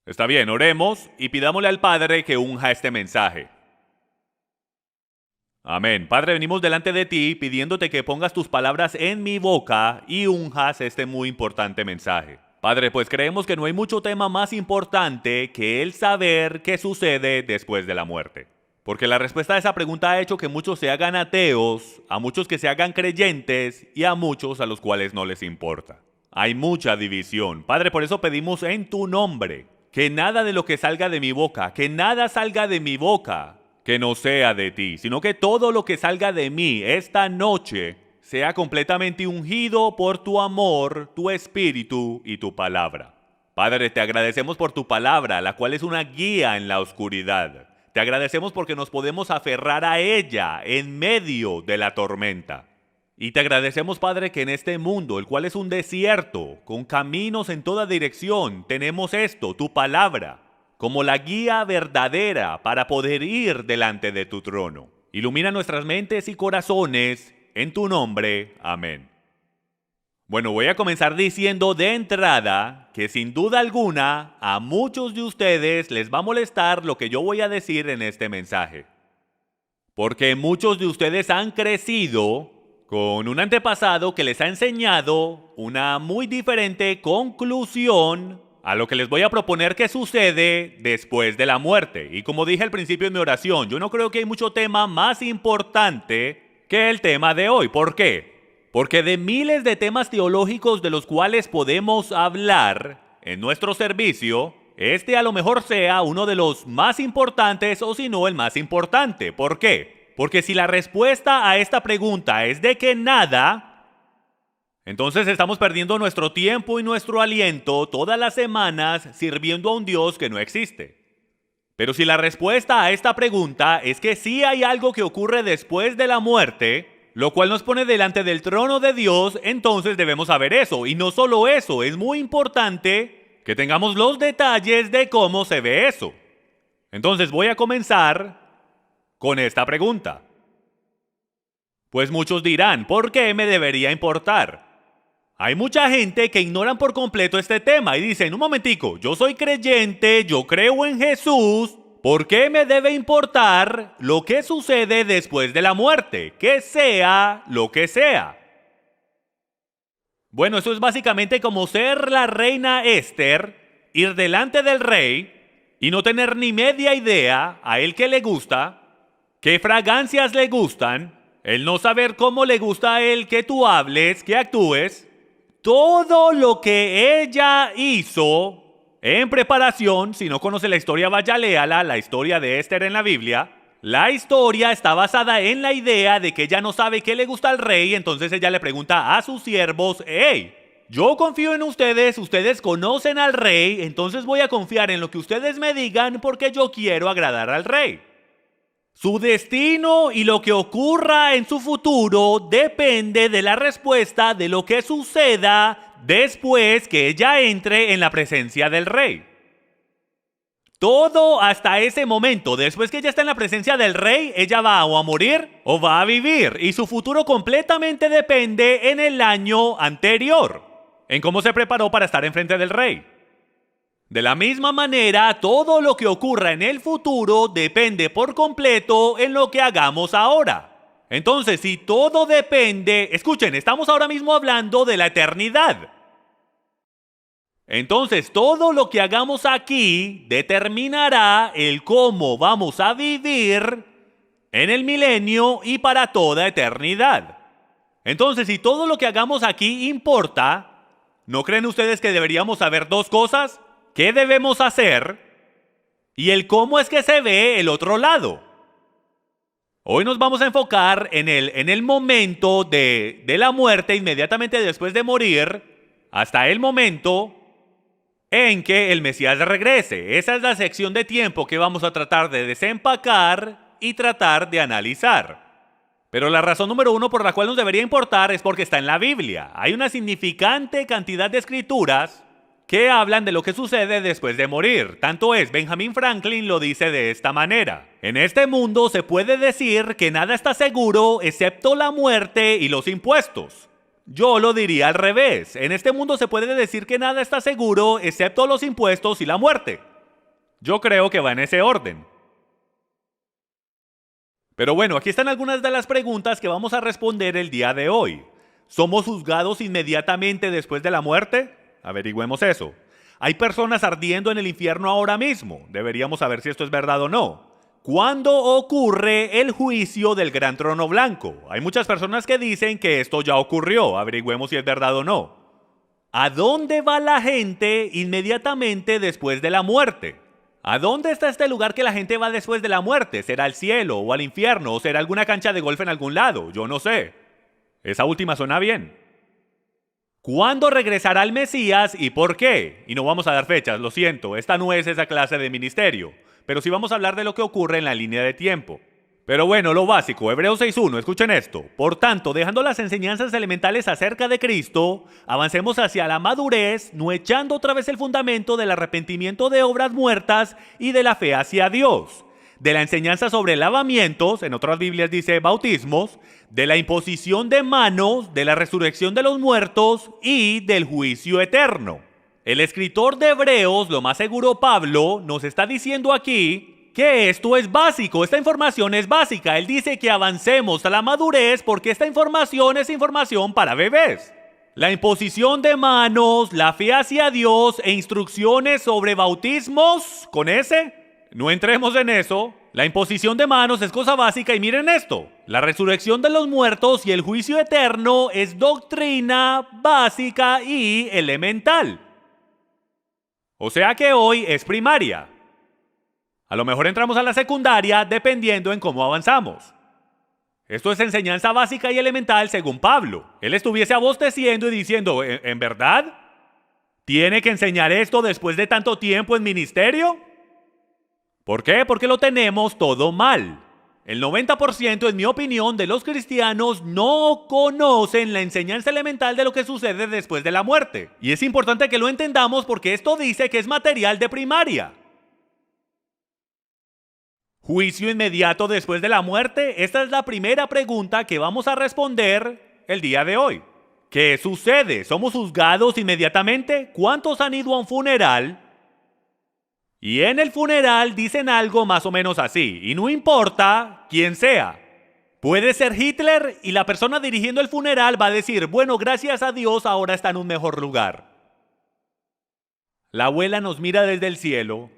Está bien, oremos y pidámosle al Padre que unja este mensaje. Amén. Padre, venimos delante de ti pidiéndote que pongas tus palabras en mi boca y unjas este muy importante mensaje. Padre, pues creemos que no hay mucho tema más importante que el saber qué sucede después de la muerte. Porque la respuesta a esa pregunta ha hecho que muchos se hagan ateos, a muchos que se hagan creyentes y a muchos a los cuales no les importa. Hay mucha división. Padre, por eso pedimos en tu nombre que nada de lo que salga de mi boca, que nada salga de mi boca, que no sea de ti, sino que todo lo que salga de mí esta noche sea completamente ungido por tu amor, tu espíritu y tu palabra. Padre, te agradecemos por tu palabra, la cual es una guía en la oscuridad. Te agradecemos porque nos podemos aferrar a ella en medio de la tormenta. Y te agradecemos, Padre, que en este mundo, el cual es un desierto, con caminos en toda dirección, tenemos esto, tu palabra, como la guía verdadera para poder ir delante de tu trono. Ilumina nuestras mentes y corazones, en tu nombre. Amén. Bueno, voy a comenzar diciendo de entrada que sin duda alguna a muchos de ustedes les va a molestar lo que yo voy a decir en este mensaje. Porque muchos de ustedes han crecido con un antepasado que les ha enseñado una muy diferente conclusión a lo que les voy a proponer que sucede después de la muerte. Y como dije al principio de mi oración, yo no creo que hay mucho tema más importante que el tema de hoy. ¿Por qué? Porque de miles de temas teológicos de los cuales podemos hablar en nuestro servicio, este a lo mejor sea uno de los más importantes o si no el más importante. ¿Por qué? Porque si la respuesta a esta pregunta es de que nada, entonces estamos perdiendo nuestro tiempo y nuestro aliento todas las semanas sirviendo a un Dios que no existe. Pero si la respuesta a esta pregunta es que sí hay algo que ocurre después de la muerte, lo cual nos pone delante del trono de Dios, entonces debemos saber eso. Y no solo eso, es muy importante que tengamos los detalles de cómo se ve eso. Entonces voy a comenzar con esta pregunta. Pues muchos dirán, ¿por qué me debería importar? Hay mucha gente que ignoran por completo este tema y dicen, un momentico, yo soy creyente, yo creo en Jesús, ¿por qué me debe importar lo que sucede después de la muerte? Que sea lo que sea. Bueno, eso es básicamente como ser la reina Esther, ir delante del rey y no tener ni media idea a él que le gusta, qué fragancias le gustan, el no saber cómo le gusta a él que tú hables, que actúes, todo lo que ella hizo en preparación. Si no conoce la historia, vaya, léala, la historia de Esther en la Biblia. La historia está basada en la idea de que ella no sabe qué le gusta al rey, entonces ella le pregunta a sus siervos, hey, yo confío en ustedes, ustedes conocen al rey, entonces voy a confiar en lo que ustedes me digan porque yo quiero agradar al rey. Su destino y lo que ocurra en su futuro depende de la respuesta de lo que suceda después que ella entre en la presencia del rey. Todo hasta ese momento, después que ella está en la presencia del rey, ella va o a morir o va a vivir. Y su futuro completamente depende en el año anterior, en cómo se preparó para estar enfrente del rey. De la misma manera, todo lo que ocurra en el futuro depende por completo en lo que hagamos ahora. Entonces, si todo depende, escuchen, estamos ahora mismo hablando de la eternidad. Entonces, todo lo que hagamos aquí determinará el cómo vamos a vivir en el milenio y para toda eternidad. Entonces, si todo lo que hagamos aquí importa, ¿no creen ustedes que deberíamos saber dos cosas? ¿Qué debemos hacer? Y el cómo es que se ve el otro lado. Hoy nos vamos a enfocar en el momento de la muerte, inmediatamente después de morir, hasta el momento en que el Mesías regrese. Esa es la sección de tiempo que vamos a tratar de desempacar y tratar de analizar. Pero la razón número uno por la cual nos debería importar es porque está en la Biblia. Hay una significante cantidad de escrituras que hablan de lo que sucede después de morir. Tanto es, Benjamin Franklin lo dice de esta manera. En este mundo se puede decir que nada está seguro excepto la muerte y los impuestos. Yo lo diría al revés. En este mundo se puede decir que nada está seguro excepto los impuestos y la muerte. Yo creo que va en ese orden. Pero bueno, aquí están algunas de las preguntas que vamos a responder el día de hoy. ¿Somos juzgados inmediatamente después de la muerte? Averigüemos eso. ¿Hay personas ardiendo en el infierno ahora mismo? Deberíamos saber si esto es verdad o no. ¿Cuándo ocurre el juicio del gran trono blanco? Hay muchas personas que dicen que esto ya ocurrió. Averigüemos si es verdad o no. ¿A dónde va la gente inmediatamente después de la muerte? ¿A dónde está este lugar que la gente va después de la muerte? ¿Será al cielo o al infierno? ¿O será alguna cancha de golf en algún lado? Yo no sé. Esa última suena bien. ¿Cuándo regresará el Mesías y por qué? Y no vamos a dar fechas, lo siento, esta no es esa clase de ministerio. Pero sí vamos a hablar de lo que ocurre en la línea de tiempo. Pero bueno, lo básico, Hebreos 6.1, escuchen esto. Por tanto, dejando las enseñanzas elementales acerca de Cristo, avancemos hacia la madurez, no echando otra vez el fundamento del arrepentimiento de obras muertas y de la fe hacia Dios. De la enseñanza sobre lavamientos, en otras Biblias dice bautismos, de la imposición de manos, de la resurrección de los muertos y del juicio eterno. El escritor de Hebreos, lo más seguro Pablo, nos está diciendo aquí que esto es básico, esta información es básica. Él dice que avancemos a la madurez porque esta información es información para bebés. La imposición de manos, la fe hacia Dios e instrucciones sobre bautismos, ¿con ese? No entremos en eso. La imposición de manos es cosa básica y miren esto. La resurrección de los muertos y el juicio eterno es doctrina básica y elemental. O sea que hoy es primaria. A lo mejor entramos a la secundaria dependiendo en cómo avanzamos. Esto es enseñanza básica y elemental según Pablo. Él estuviese abosteciendo y diciendo, ¿en verdad? ¿Tiene que enseñar esto después de tanto tiempo en ministerio? ¿Por qué? Porque lo tenemos todo mal. El 90%, en mi opinión, de los cristianos no conocen la enseñanza elemental de lo que sucede después de la muerte. Y es importante que lo entendamos porque esto dice que es material de primaria. ¿Juicio inmediato después de la muerte? Esta es la primera pregunta que vamos a responder el día de hoy. ¿Qué sucede? ¿Somos juzgados inmediatamente? ¿Cuántos han ido a un funeral? Y en el funeral dicen algo más o menos así, y no importa quién sea. Puede ser Hitler y la persona dirigiendo el funeral va a decir, bueno, gracias a Dios ahora está en un mejor lugar. La abuela nos mira desde el cielo,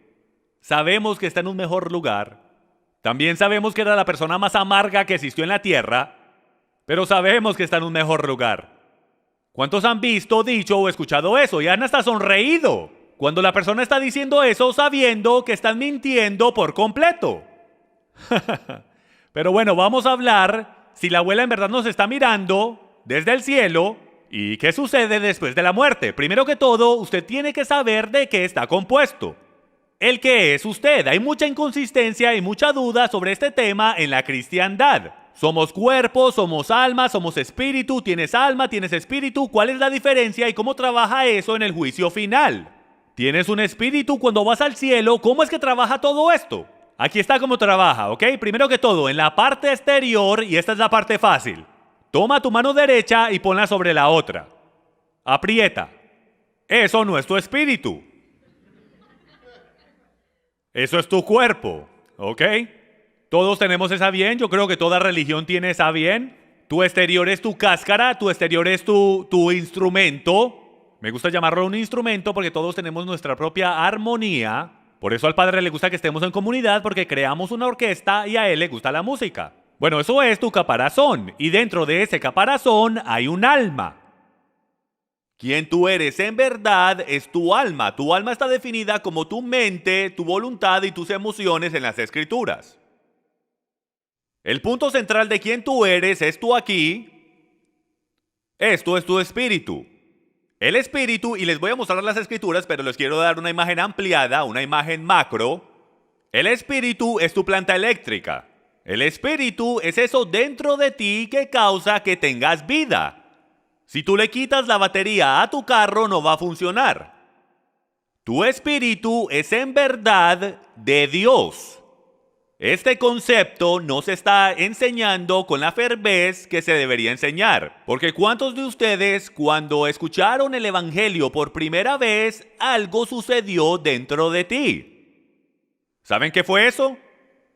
sabemos que está en un mejor lugar. También sabemos que era la persona más amarga que existió en la tierra, pero sabemos que está en un mejor lugar. ¿Cuántos han visto, dicho o escuchado eso y han hasta sonreído cuando la persona está diciendo eso sabiendo que están mintiendo por completo? Pero bueno, vamos a hablar si la abuela en verdad nos está mirando desde el cielo y qué sucede después de la muerte. Primero que todo, usted tiene que saber de qué está compuesto. El que es usted. Hay mucha inconsistencia y mucha duda sobre este tema en la cristiandad. Somos cuerpo, somos alma, somos espíritu. ¿Tienes alma? ¿Tienes espíritu? ¿Cuál es la diferencia y cómo trabaja eso en el juicio final? ¿Tienes un espíritu cuando vas al cielo? ¿Cómo es que trabaja todo esto? Aquí está cómo trabaja, ¿ok? Primero que todo, en la parte exterior, y esta es la parte fácil. Toma tu mano derecha y ponla sobre la otra. Aprieta. Eso no es tu espíritu. Eso es tu cuerpo, ¿ok? Todos tenemos esa bien, yo creo que toda religión tiene esa bien. Tu exterior es tu cáscara, tu exterior es tu instrumento. Me gusta llamarlo un instrumento porque todos tenemos nuestra propia armonía. Por eso al Padre le gusta que estemos en comunidad porque creamos una orquesta y a Él le gusta la música. Bueno, eso es tu caparazón y dentro de ese caparazón hay un alma. Quien tú eres en verdad es tu alma. Tu alma está definida como tu mente, tu voluntad y tus emociones en las Escrituras. El punto central de quién tú eres es tú aquí. Esto es tu espíritu. El espíritu, y les voy a mostrar las Escrituras, pero les quiero dar una imagen ampliada, una imagen macro. El espíritu es tu planta eléctrica. El espíritu es eso dentro de ti que causa que tengas vida. Si tú le quitas la batería a tu carro, no va a funcionar. Tu espíritu es en verdad de Dios. Este concepto no se está enseñando con la fervez que se debería enseñar. Porque ¿cuántos de ustedes, cuando escucharon el Evangelio por primera vez, algo sucedió dentro de ti? ¿Saben qué fue eso?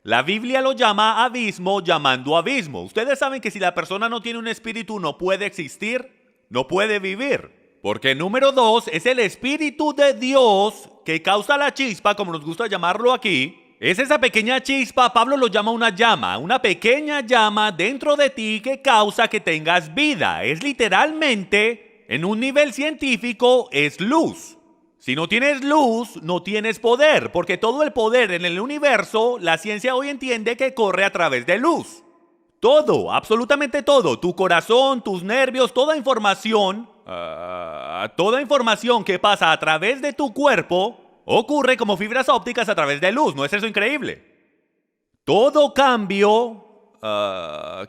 La Biblia lo llama abismo llamando abismo. Ustedes saben que si la persona no tiene un espíritu no puede existir, no puede vivir. Porque número 2 es el espíritu de Dios que causa la chispa, como nos gusta llamarlo aquí. Es esa pequeña chispa, Pablo lo llama una pequeña llama dentro de ti que causa que tengas vida. Es literalmente, en un nivel científico, es luz. Si no tienes luz, no tienes poder, porque todo el poder en el universo, la ciencia hoy entiende que corre a través de luz. Todo, absolutamente todo, tu corazón, tus nervios, toda información que pasa a través de tu cuerpo, ocurre como fibras ópticas a través de luz. ¿No es eso increíble? Todo cambio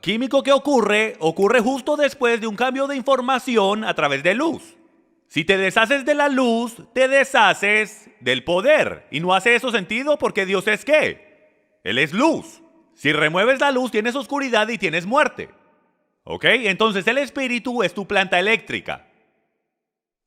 químico que ocurre justo después de un cambio de información a través de luz. Si te deshaces de la luz, te deshaces del poder. ¿Y no hace eso sentido? Porque Dios es ¿qué? Él es luz. Si remueves la luz, tienes oscuridad y tienes muerte. ¿Ok? Entonces el espíritu es tu planta eléctrica.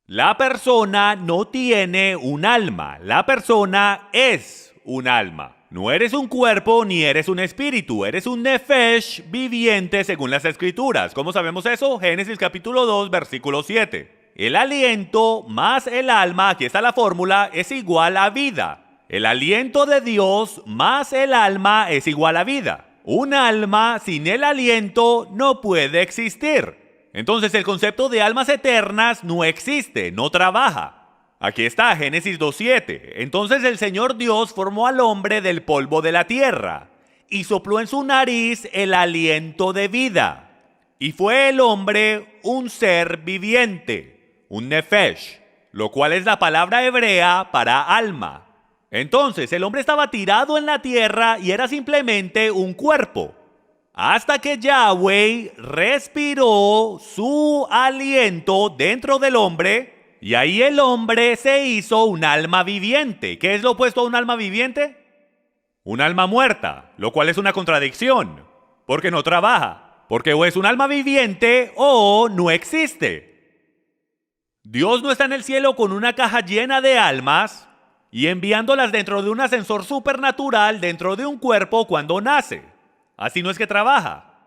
La persona no tiene un alma. La persona es un alma. No eres un cuerpo ni eres un espíritu. Eres un nefesh viviente según las escrituras. ¿Cómo sabemos eso? Génesis capítulo 2, versículo 7. El aliento más el alma, aquí está la fórmula, es igual a vida. El aliento de Dios más el alma es igual a vida. Un alma sin el aliento no puede existir. Entonces el concepto de almas eternas no existe, no trabaja. Aquí está Génesis 2:7. Entonces el Señor Dios formó al hombre del polvo de la tierra y sopló en su nariz el aliento de vida. Y fue el hombre un ser viviente. Un nefesh, lo cual es la palabra hebrea para alma. Entonces el hombre estaba tirado en la tierra y era simplemente un cuerpo, hasta que Yahweh respiró su aliento dentro del hombre y ahí el hombre se hizo un alma viviente. ¿Qué es lo opuesto a un alma viviente? Un alma muerta, lo cual es una contradicción, porque no trabaja, porque o es un alma viviente o no existe. Dios no está en el cielo con una caja llena de almas y enviándolas dentro de un ascensor supernatural dentro de un cuerpo cuando nace. Así no es que trabaja.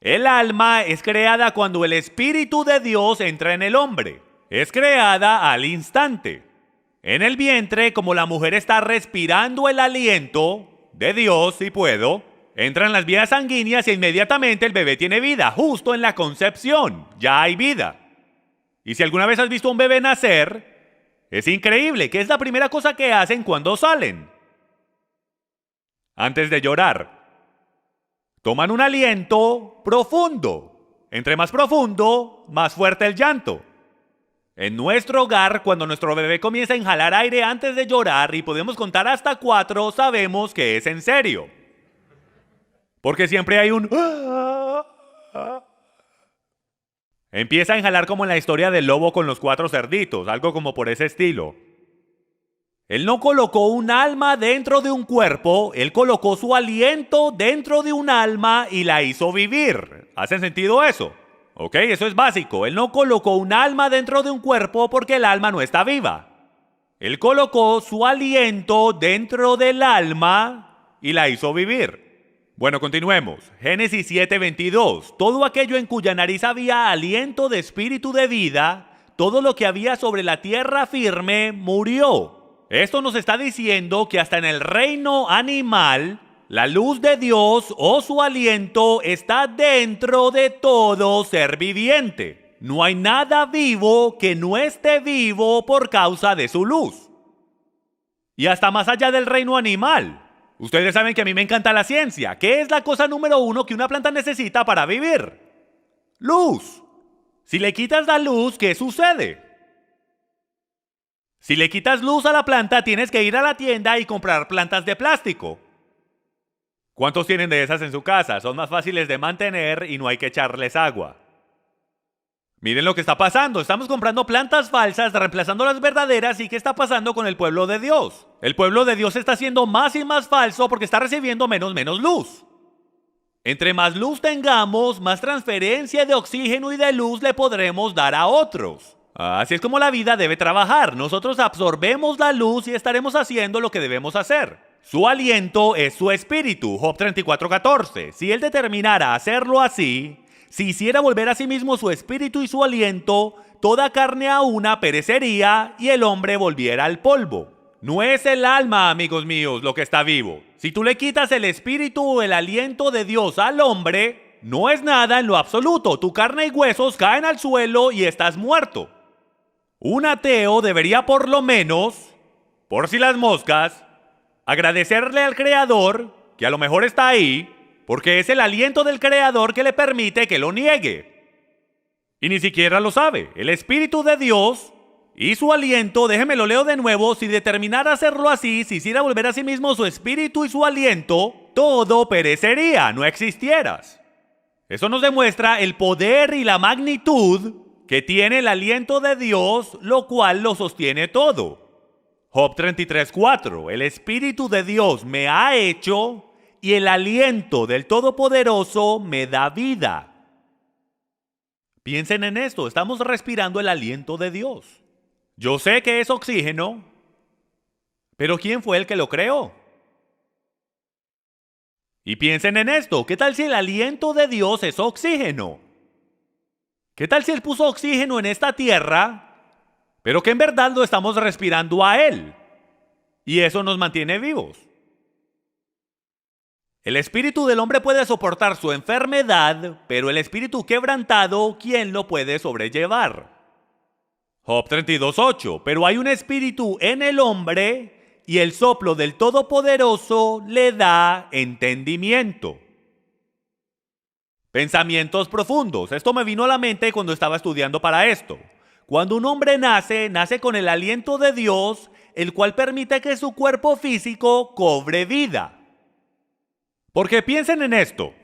El alma es creada cuando el Espíritu de Dios entra en el hombre. Es creada al instante. En el vientre, como la mujer está respirando el aliento de Dios, si puedo, entran las vías sanguíneas y inmediatamente el bebé tiene vida. Justo en la concepción, ya hay vida. Y si alguna vez has visto a un bebé nacer, es increíble, que es la primera cosa que hacen cuando salen. Antes de llorar, toman un aliento profundo. Entre más profundo, más fuerte el llanto. En nuestro hogar, cuando nuestro bebé comienza a inhalar aire antes de llorar y podemos contar hasta 4, sabemos que es en serio. Porque siempre hay un... Empieza a inhalar como en la historia del lobo con los 4 cerditos, algo como por ese estilo. Él no colocó un alma dentro de un cuerpo, él colocó su aliento dentro de un alma y la hizo vivir. ¿Hace sentido eso? Ok, eso es básico. Él no colocó un alma dentro de un cuerpo porque el alma no está viva. Él colocó su aliento dentro del alma y la hizo vivir. Bueno, continuemos. Génesis 7:22. Todo aquello en cuya nariz había aliento de espíritu de vida, todo lo que había sobre la tierra firme, murió. Esto nos está diciendo que hasta en el reino animal, la luz de Dios o su aliento está dentro de todo ser viviente. No hay nada vivo que no esté vivo por causa de su luz. Y hasta más allá del reino animal. Ustedes saben que a mí me encanta la ciencia. ¿Qué es la cosa número 1 que una planta necesita para vivir? Luz. Si le quitas la luz, ¿qué sucede? Si le quitas luz a la planta, tienes que ir a la tienda y comprar plantas de plástico. ¿Cuántos tienen de esas en su casa? Son más fáciles de mantener y no hay que echarles agua. Miren lo que está pasando. Estamos comprando plantas falsas, reemplazando las verdaderas. ¿Y qué está pasando con el pueblo de Dios? El pueblo de Dios está siendo más y más falso porque está recibiendo menos luz. Entre más luz tengamos, más transferencia de oxígeno y de luz le podremos dar a otros. Así es como la vida debe trabajar. Nosotros absorbemos la luz y estaremos haciendo lo que debemos hacer. Su aliento es su espíritu. Job 34:14. Si él determinara hacerlo así, si hiciera volver a sí mismo su espíritu y su aliento, toda carne a una perecería y el hombre volviera al polvo. No es el alma, amigos míos, lo que está vivo. Si tú le quitas el espíritu o el aliento de Dios al hombre, no es nada en lo absoluto. Tu carne y huesos caen al suelo y estás muerto. Un ateo debería por lo menos, por si las moscas, agradecerle al Creador, que a lo mejor está ahí, porque es el aliento del Creador que le permite que lo niegue. Y ni siquiera lo sabe. El Espíritu de Dios y su aliento, déjeme lo leo de nuevo, si determinara hacerlo así, si hiciera volver a sí mismo su espíritu y su aliento, todo perecería, no existieras. Eso nos demuestra el poder y la magnitud que tiene el aliento de Dios, lo cual lo sostiene todo. Job 33:4, el Espíritu de Dios me ha hecho y el aliento del Todopoderoso me da vida. Piensen en esto, estamos respirando el aliento de Dios. Yo sé que es oxígeno, pero ¿quién fue el que lo creó? Y piensen en esto, ¿qué tal si el aliento de Dios es oxígeno? ¿Qué tal si Él puso oxígeno en esta tierra, pero que en verdad lo estamos respirando a Él? Y eso nos mantiene vivos. El espíritu del hombre puede soportar su enfermedad, pero el espíritu quebrantado, ¿quién lo puede sobrellevar? Job 32:8, pero hay un espíritu en el hombre y el soplo del Todopoderoso le da entendimiento. Pensamientos profundos. Esto me vino a la mente cuando estaba estudiando para esto. Cuando un hombre nace con el aliento de Dios, el cual permite que su cuerpo físico cobre vida. Porque piensen en esto.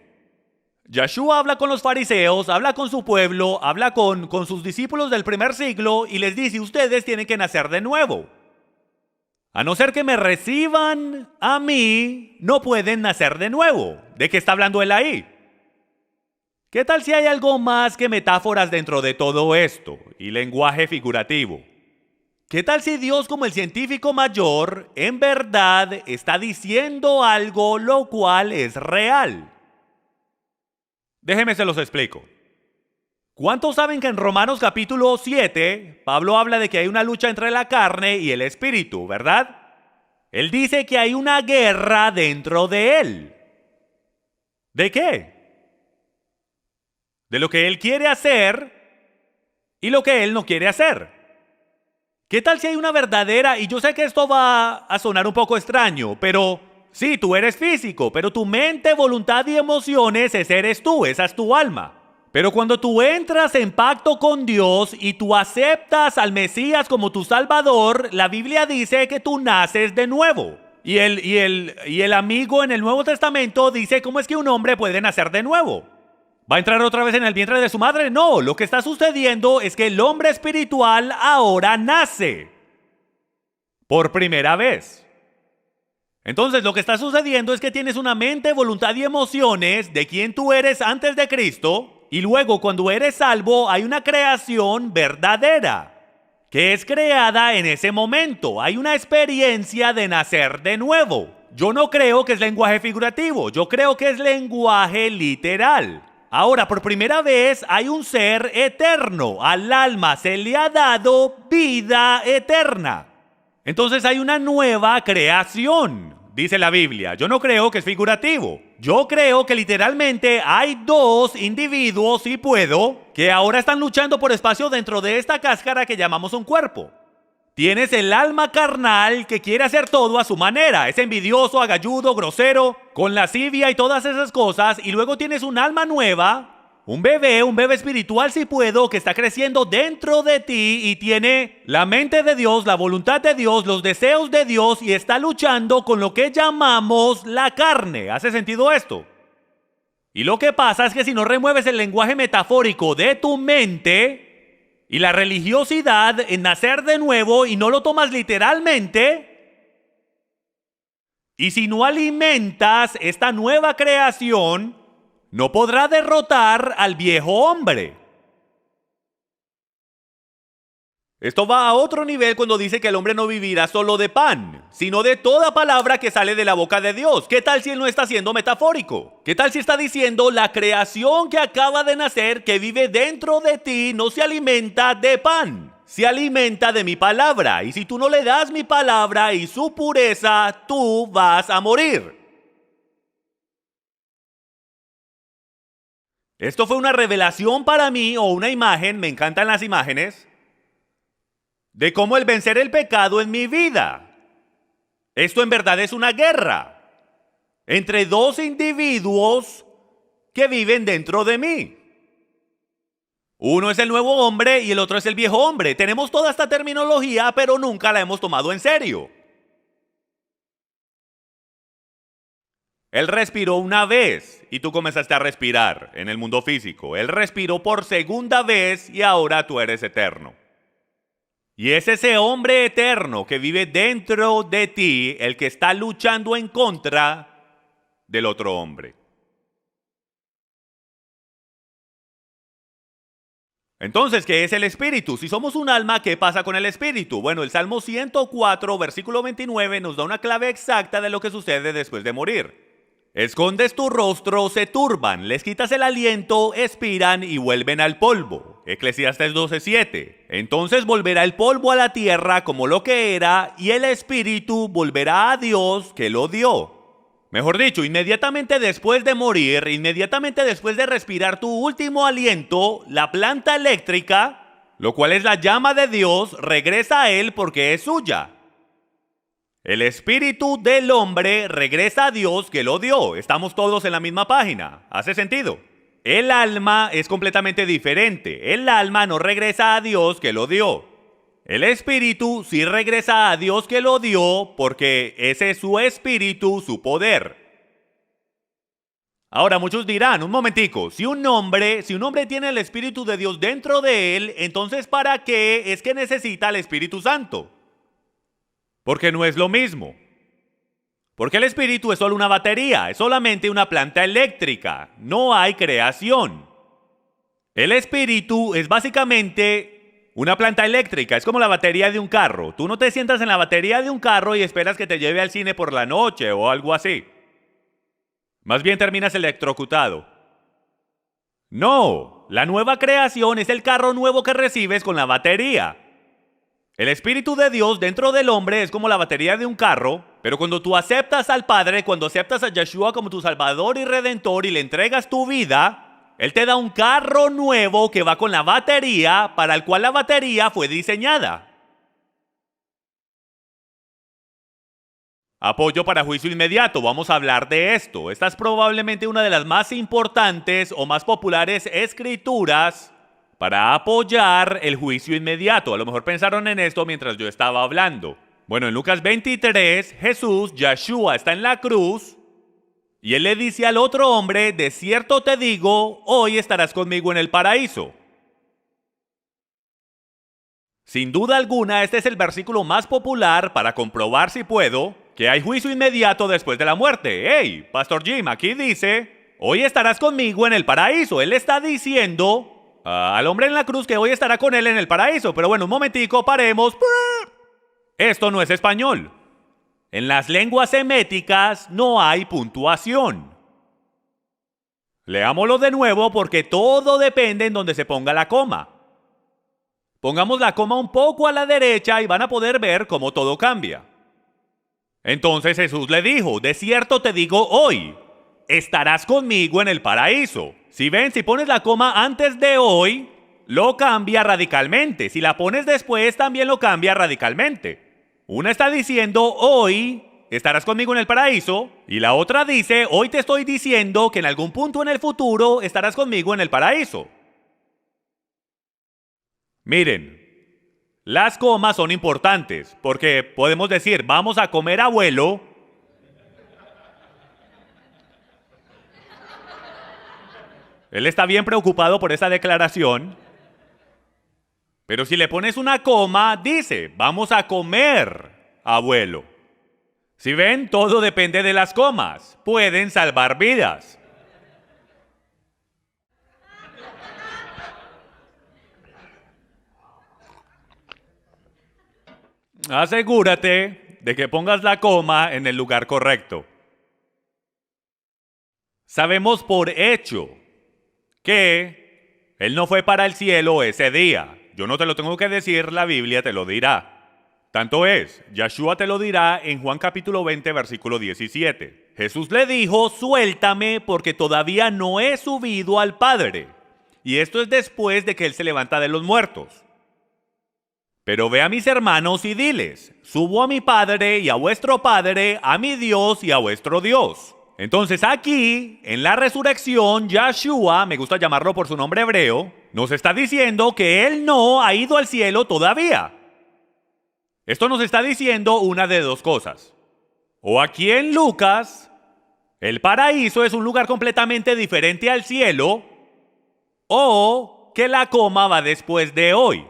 Yeshua habla con los fariseos, habla con su pueblo, habla con sus discípulos del primer siglo y les dice, ustedes tienen que nacer de nuevo. A no ser que me reciban a mí, no pueden nacer de nuevo. ¿De qué está hablando él ahí? ¿Qué tal si hay algo más que metáforas dentro de todo esto y lenguaje figurativo? ¿Qué tal si Dios, como el científico mayor, en verdad está diciendo algo lo cual es real? Déjenme se los explico. ¿Cuántos saben que en Romanos capítulo 7, Pablo habla de que hay una lucha entre la carne y el espíritu, ¿verdad? Él dice que hay una guerra dentro de él. ¿De qué? De lo que él quiere hacer y lo que él no quiere hacer. ¿Qué tal si hay una verdadera, y yo sé que esto va a sonar un poco extraño, pero sí, tú eres físico, pero tu mente, voluntad y emociones, ese eres tú, esa es tu alma. Pero cuando tú entras en pacto con Dios y tú aceptas al Mesías como tu Salvador, la Biblia dice que tú naces de nuevo. Y el amigo en el Nuevo Testamento dice cómo es que un hombre puede nacer de nuevo. ¿Va a entrar otra vez en el vientre de su madre? No, lo que está sucediendo es que el hombre espiritual ahora nace por primera vez. Entonces lo que está sucediendo es que tienes una mente, voluntad y emociones de quien tú eres antes de Cristo, y luego cuando eres salvo hay una creación verdadera que es creada en ese momento. Hay una experiencia de nacer de nuevo. Yo no creo que es lenguaje figurativo, yo creo que es lenguaje literal. Ahora, por primera vez hay un ser eterno. Al alma se le ha dado vida eterna. Entonces hay una nueva creación, dice la Biblia. Yo no creo que es figurativo. Yo creo que literalmente hay dos individuos, si puedo, que ahora están luchando por espacio dentro de esta cáscara que llamamos un cuerpo. Tienes el alma carnal que quiere hacer todo a su manera. Es envidioso, agalludo, grosero, con lascivia y todas esas cosas. Y luego tienes un alma nueva, un bebé espiritual si puedo, que está creciendo dentro de ti y tiene la mente de Dios, la voluntad de Dios, los deseos de Dios y está luchando con lo que llamamos la carne. ¿Hace sentido esto? Y lo que pasa es que si no remueves el lenguaje metafórico de tu mente y la religiosidad en nacer de nuevo y no lo tomas literalmente, y si no alimentas esta nueva creación, no podrá derrotar al viejo hombre. Esto va a otro nivel cuando dice que el hombre no vivirá solo de pan, sino de toda palabra que sale de la boca de Dios. ¿Qué tal si él no está siendo metafórico? ¿Qué tal si está diciendo la creación que acaba de nacer, que vive dentro de ti, no se alimenta de pan? Se alimenta de mi palabra, y si tú no le das mi palabra y su pureza, tú vas a morir. Esto fue una revelación para mí, o una imagen, me encantan las imágenes, de cómo el vencer el pecado en mi vida. Esto en verdad es una guerra entre dos individuos que viven dentro de mí. Uno es el nuevo hombre y el otro es el viejo hombre. Tenemos toda esta terminología, pero nunca la hemos tomado en serio. Él respiró una vez y tú comenzaste a respirar en el mundo físico. Él respiró por segunda vez y ahora tú eres eterno. Y es ese hombre eterno que vive dentro de ti el que está luchando en contra del otro hombre. Entonces, ¿qué es el espíritu? Si somos un alma, ¿qué pasa con el espíritu? Bueno, el Salmo 104, versículo 29 nos da una clave exacta de lo que sucede después de morir. Escondes tu rostro, se turban, les quitas el aliento, expiran y vuelven al polvo. Eclesiastés 12:7. Entonces volverá el polvo a la tierra como lo que era, y el espíritu volverá a Dios que lo dio. Mejor dicho, inmediatamente después de morir, inmediatamente después de respirar tu último aliento, la planta eléctrica, lo cual es la llama de Dios, regresa a él porque es suya. El espíritu del hombre regresa a Dios que lo dio. Estamos todos en la misma página. ¿Hace sentido? El alma es completamente diferente. El alma no regresa a Dios que lo dio. El espíritu sí regresa a Dios que lo dio porque ese es su espíritu, su poder. Ahora muchos dirán, un momentico, si un hombre tiene el espíritu de Dios dentro de él, entonces ¿para qué es que necesita el Espíritu Santo? Porque no es lo mismo. Porque el espíritu es solo una batería, es solamente una planta eléctrica, no hay creación. El espíritu es básicamente una planta eléctrica, es como la batería de un carro. Tú no te sientas en la batería de un carro y esperas que te lleve al cine por la noche o algo así. Más bien terminas electrocutado. No, la nueva creación es el carro nuevo que recibes con la batería. El Espíritu de Dios dentro del hombre es como la batería de un carro, pero cuando tú aceptas al Padre, cuando aceptas a Yeshua como tu Salvador y Redentor y le entregas tu vida, Él te da un carro nuevo que va con la batería, para el cual la batería fue diseñada. Apoyo para juicio inmediato, vamos a hablar de esto. Esta es probablemente una de las más importantes o más populares escrituras para apoyar el juicio inmediato. A lo mejor pensaron en esto mientras yo estaba hablando. Bueno, en Lucas 23, Jesús, Yeshua, está en la cruz y él le dice al otro hombre, de cierto te digo, hoy estarás conmigo en el paraíso. Sin duda alguna, este es el versículo más popular para comprobar, si puedo, que hay juicio inmediato después de la muerte. ¡Hey, Pastor Jim, aquí dice, hoy estarás conmigo en el paraíso! Él está diciendo al hombre en la cruz que hoy estará con él en el paraíso. Pero bueno, un momentico, paremos. Esto no es español. En las lenguas seméticas no hay puntuación. Leámoslo de nuevo porque todo depende en donde se ponga la coma. Pongamos la coma un poco a la derecha y van a poder ver cómo todo cambia. Entonces Jesús le dijo, de cierto te digo hoy, estarás conmigo en el paraíso. Si ven, si pones la coma antes de hoy, lo cambia radicalmente. Si la pones después, también lo cambia radicalmente. Una está diciendo, hoy estarás conmigo en el paraíso, y la otra dice, hoy te estoy diciendo que en algún punto en el futuro estarás conmigo en el paraíso. Miren, las comas son importantes, porque podemos decir, vamos a comer abuelo, él está bien preocupado por esa declaración, pero si le pones una coma, dice, vamos a comer abuelo. Si ven, todo depende de las comas, pueden salvar vidas. asegúrate de que pongas la coma en el lugar correcto. Sabemos por hecho que Él no fue para el cielo ese día. Yo no te lo tengo que decir, la Biblia te lo dirá. Tanto es, Yeshua te lo dirá en Juan capítulo 20, versículo 17. Jesús le dijo, suéltame porque todavía no he subido al Padre. Y esto es después de que Él se levanta de los muertos. Pero ve a mis hermanos y diles, subo a mi Padre y a vuestro Padre, a mi Dios y a vuestro Dios. Entonces aquí, en la resurrección, Yeshua, me gusta llamarlo por su nombre hebreo, nos está diciendo que Él no ha ido al cielo todavía. Esto nos está diciendo una de dos cosas. O aquí en Lucas, el paraíso es un lugar completamente diferente al cielo, o que la coma va después de hoy.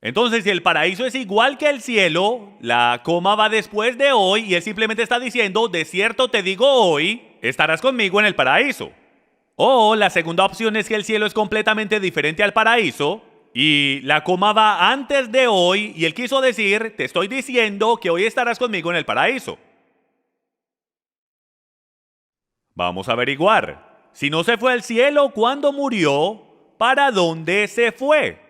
Entonces, si el paraíso es igual que el cielo, la coma va después de hoy y Él simplemente está diciendo, de cierto te digo hoy, estarás conmigo en el paraíso. O la segunda opción es que el cielo es completamente diferente al paraíso y la coma va antes de hoy y Él quiso decir, te estoy diciendo que hoy estarás conmigo en el paraíso. Vamos a averiguar. Si no se fue al cielo, ¿cuándo murió? ¿Para dónde se fue?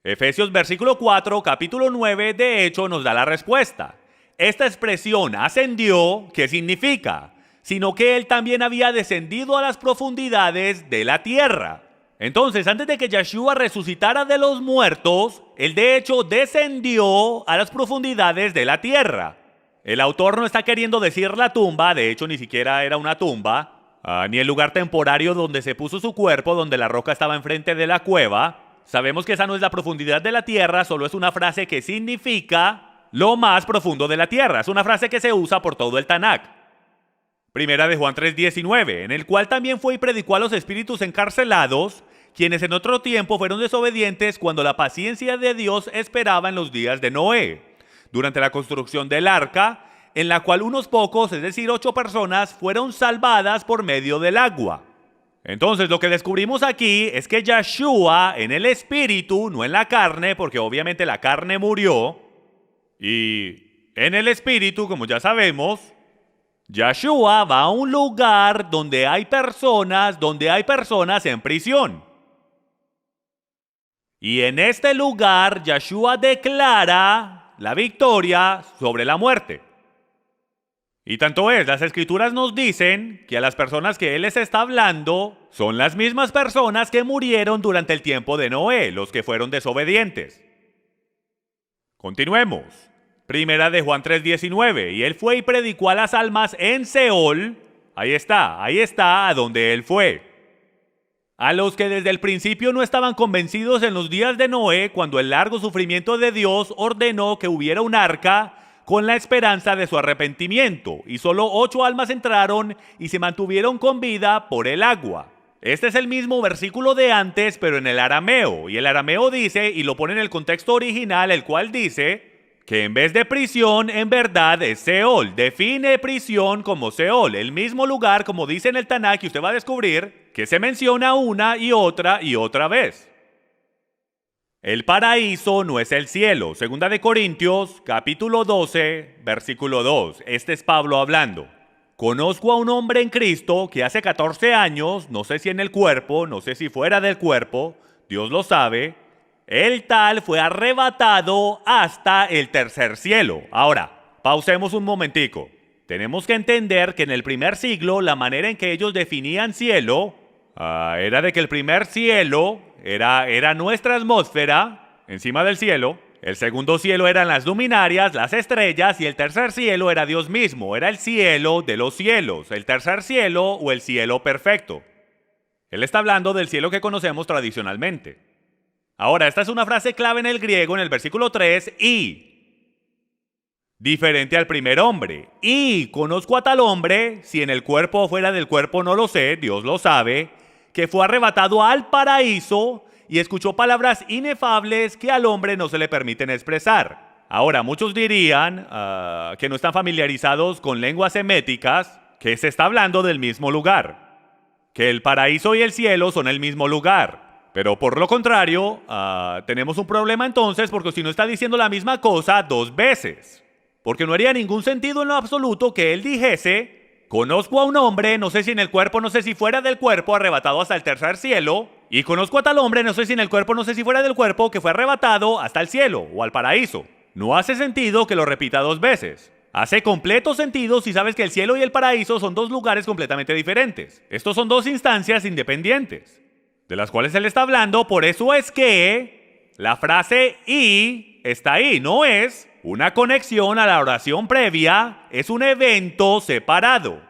Efesios versículo 4, capítulo 9, de hecho nos da la respuesta. Esta expresión ascendió, ¿qué significa? Sino que Él también había descendido a las profundidades de la tierra. Entonces, antes de que Yeshua resucitara de los muertos, Él de hecho descendió a las profundidades de la tierra. El autor no está queriendo decir la tumba, de hecho ni siquiera era una tumba, ni el lugar temporario donde se puso su cuerpo, donde la roca estaba enfrente de la cueva. Sabemos que esa no es la profundidad de la tierra, solo es una frase que significa lo más profundo de la tierra. Es una frase que se usa por todo el Tanakh. Primera de Juan 3:19, en el cual también fue y predicó a los espíritus encarcelados, quienes en otro tiempo fueron desobedientes cuando la paciencia de Dios esperaba en los días de Noé, durante la construcción del arca, en la cual unos pocos, es decir, 8 personas, fueron salvadas por medio del agua. Entonces lo que descubrimos aquí es que Yeshua en el espíritu, no en la carne, porque obviamente la carne murió, y en el espíritu, como ya sabemos, Yeshua va a un lugar donde hay personas en prisión. Y en este lugar Yeshua declara la victoria sobre la muerte. Y tanto es, las escrituras nos dicen que a las personas que Él les está hablando son las mismas personas que murieron durante el tiempo de Noé, los que fueron desobedientes. Continuemos. Primera de Juan 3:19, y Él fue y predicó a las almas en Seol, ahí está a donde Él fue. A los que desde el principio no estaban convencidos en los días de Noé, cuando el largo sufrimiento de Dios ordenó que hubiera un arca, con la esperanza de su arrepentimiento, y solo 8 almas entraron y se mantuvieron con vida por el agua. Este es el mismo versículo de antes, pero en el arameo, y el arameo dice, y lo pone en el contexto original, el cual dice que en vez de prisión, en verdad es Seol. Define prisión como Seol, el mismo lugar, como dice en el Tanakh, que usted va a descubrir, que se menciona una y otra vez. El paraíso no es el cielo. Segunda de Corintios, capítulo 12, versículo 2. Este es Pablo hablando. Conozco a un hombre en Cristo que hace 14 años, no sé si en el cuerpo, no sé si fuera del cuerpo, Dios lo sabe, el tal fue arrebatado hasta el tercer cielo. Ahora, pausemos un momentico. Tenemos que entender que en el primer siglo la manera en que ellos definían cielo era de que el primer cielo era nuestra atmósfera encima del cielo, el segundo cielo eran las luminarias, las estrellas, y el tercer cielo era Dios mismo, era el cielo de los cielos, el tercer cielo o el cielo perfecto. Él está hablando del cielo que conocemos tradicionalmente. Ahora, esta es una frase clave en el griego, en el versículo 3, y diferente al primer hombre. Y conozco a tal hombre, si en el cuerpo o fuera del cuerpo no lo sé, Dios lo sabe, que fue arrebatado al paraíso y escuchó palabras inefables que al hombre no se le permiten expresar. Ahora, muchos dirían que no están familiarizados con lenguas seméticas, que se está hablando del mismo lugar, que el paraíso y el cielo son el mismo lugar. Pero por lo contrario, tenemos un problema entonces porque si no está diciendo la misma cosa dos veces. Porque no haría ningún sentido en lo absoluto que él dijese: conozco a un hombre, no sé si en el cuerpo, no sé si fuera del cuerpo, arrebatado hasta el tercer cielo. Y conozco a tal hombre, no sé si en el cuerpo, no sé si fuera del cuerpo, que fue arrebatado hasta el cielo o al paraíso. No hace sentido que lo repita dos veces. Hace completo sentido si sabes que el cielo y el paraíso son dos lugares completamente diferentes. Estos son dos instancias independientes, de las cuales él está hablando. Por eso es que la frase "y" está ahí. No es una conexión a la oración previa, es un evento separado.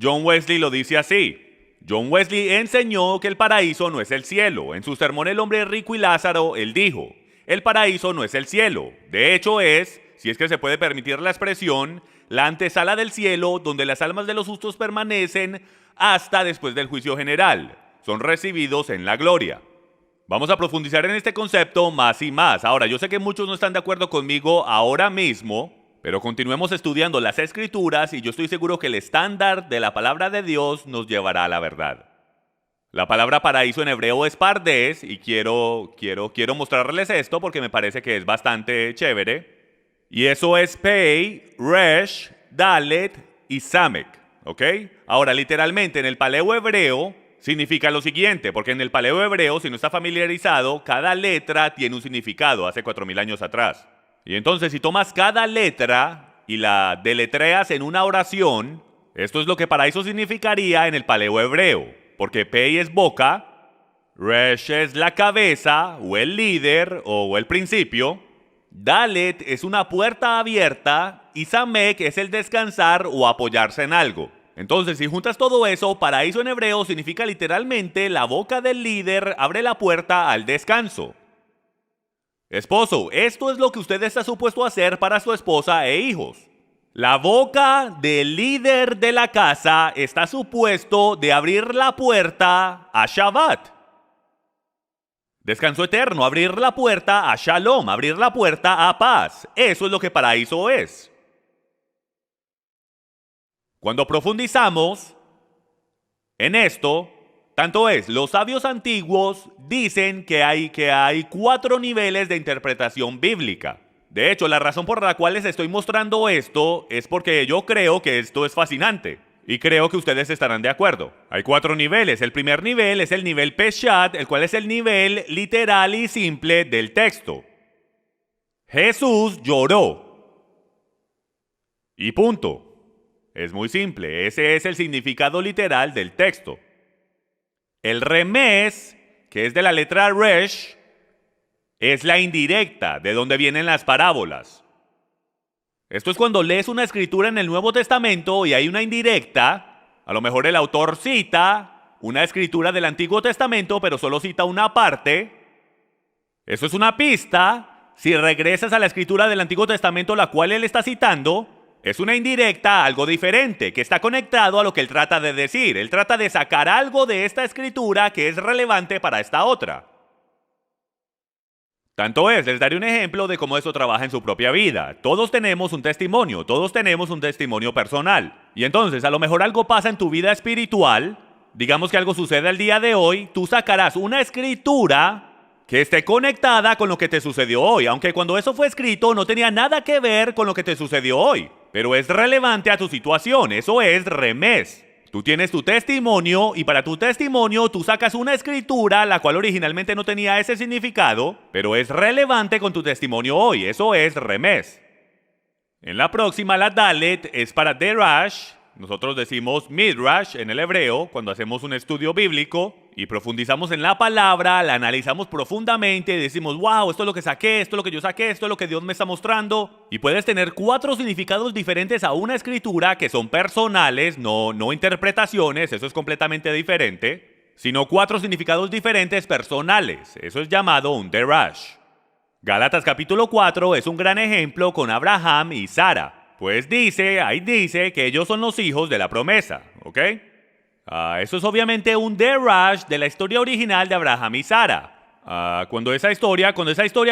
John Wesley lo dice así. John Wesley enseñó que el paraíso no es el cielo. En su sermón El hombre rico y Lázaro, él dijo: el paraíso no es el cielo. De hecho es, si es que se puede permitir la expresión, la antesala del cielo, donde las almas de los justos permanecen hasta después del juicio general. Son recibidos en la gloria. Vamos a profundizar en este concepto más y más. Ahora, yo sé que muchos no están de acuerdo conmigo ahora mismo, pero continuemos estudiando las Escrituras y yo estoy seguro que el estándar de la palabra de Dios nos llevará a la verdad. La palabra paraíso en hebreo es pardes y quiero mostrarles esto porque me parece que es bastante chévere. Y eso es Pei, Resh, Dalet y Samek, ¿ok? Ahora, literalmente en el paleo hebreo significa lo siguiente, porque en el paleo hebreo, si no está familiarizado, cada letra tiene un significado hace 4000 años atrás. Y entonces si tomas cada letra y la deletreas en una oración, esto es lo que paraíso significaría en el paleo hebreo. Porque Pei es boca, Resh es la cabeza, o el líder, o el principio, Dalet es una puerta abierta, y Samek es el descansar o apoyarse en algo. Entonces, si juntas todo eso, paraíso en hebreo significa literalmente la boca del líder abre la puerta al descanso. Esposo, esto es lo que usted está supuesto a hacer para su esposa e hijos. La boca del líder de la casa está supuesto de abrir la puerta a Shabbat. Descanso eterno, abrir la puerta a Shalom, abrir la puerta a paz. Eso es lo que paraíso es. Cuando profundizamos en esto, tanto es, los sabios antiguos dicen que hay 4 niveles de interpretación bíblica. De hecho, la razón por la cual les estoy mostrando esto es porque yo creo que esto es fascinante. Y creo que ustedes estarán de acuerdo. Hay 4 niveles. El primer nivel es el nivel Peshat, el cual es el nivel literal y simple del texto. Jesús lloró. Y punto. Es muy simple. Ese es el significado literal del texto. El remés, que es de la letra Resh, es la indirecta, de donde vienen las parábolas. Esto es cuando lees una escritura en el Nuevo Testamento y hay una indirecta. A lo mejor el autor cita una escritura del Antiguo Testamento, pero solo cita una parte. Eso es una pista. Si regresas a la escritura del Antiguo Testamento, la cual él está citando, es una indirecta a algo diferente, que está conectado a lo que él trata de decir. Él trata de sacar algo de esta escritura que es relevante para esta otra. Tanto es, les daré un ejemplo de cómo eso trabaja en su propia vida. Todos tenemos un testimonio personal. Y entonces, a lo mejor algo pasa en tu vida espiritual, digamos que algo sucede el día de hoy, tú sacarás una escritura que esté conectada con lo que te sucedió hoy, aunque cuando eso fue escrito no tenía nada que ver con lo que te sucedió hoy, pero es relevante a tu situación, eso es remés. Tú tienes tu testimonio y para tu testimonio tú sacas una escritura la cual originalmente no tenía ese significado, pero es relevante con tu testimonio hoy. Eso es remés. En la próxima, la Dalet es para Derash. Nosotros decimos Midrash en el hebreo cuando hacemos un estudio bíblico y profundizamos en la palabra, la analizamos profundamente y decimos, wow, esto es lo que saqué, esto es lo que yo saqué, esto es lo que Dios me está mostrando. Y puedes tener 4 significados diferentes a una escritura que son personales, no interpretaciones, eso es completamente diferente, sino 4 significados diferentes personales. Eso es llamado un Derash. Gálatas capítulo 4 es un gran ejemplo con Abraham y Sara. Pues ahí dice que ellos son los hijos de la promesa, ¿ok? Eso es obviamente un derash de la historia original de Abraham y Sara. Cuando esa historia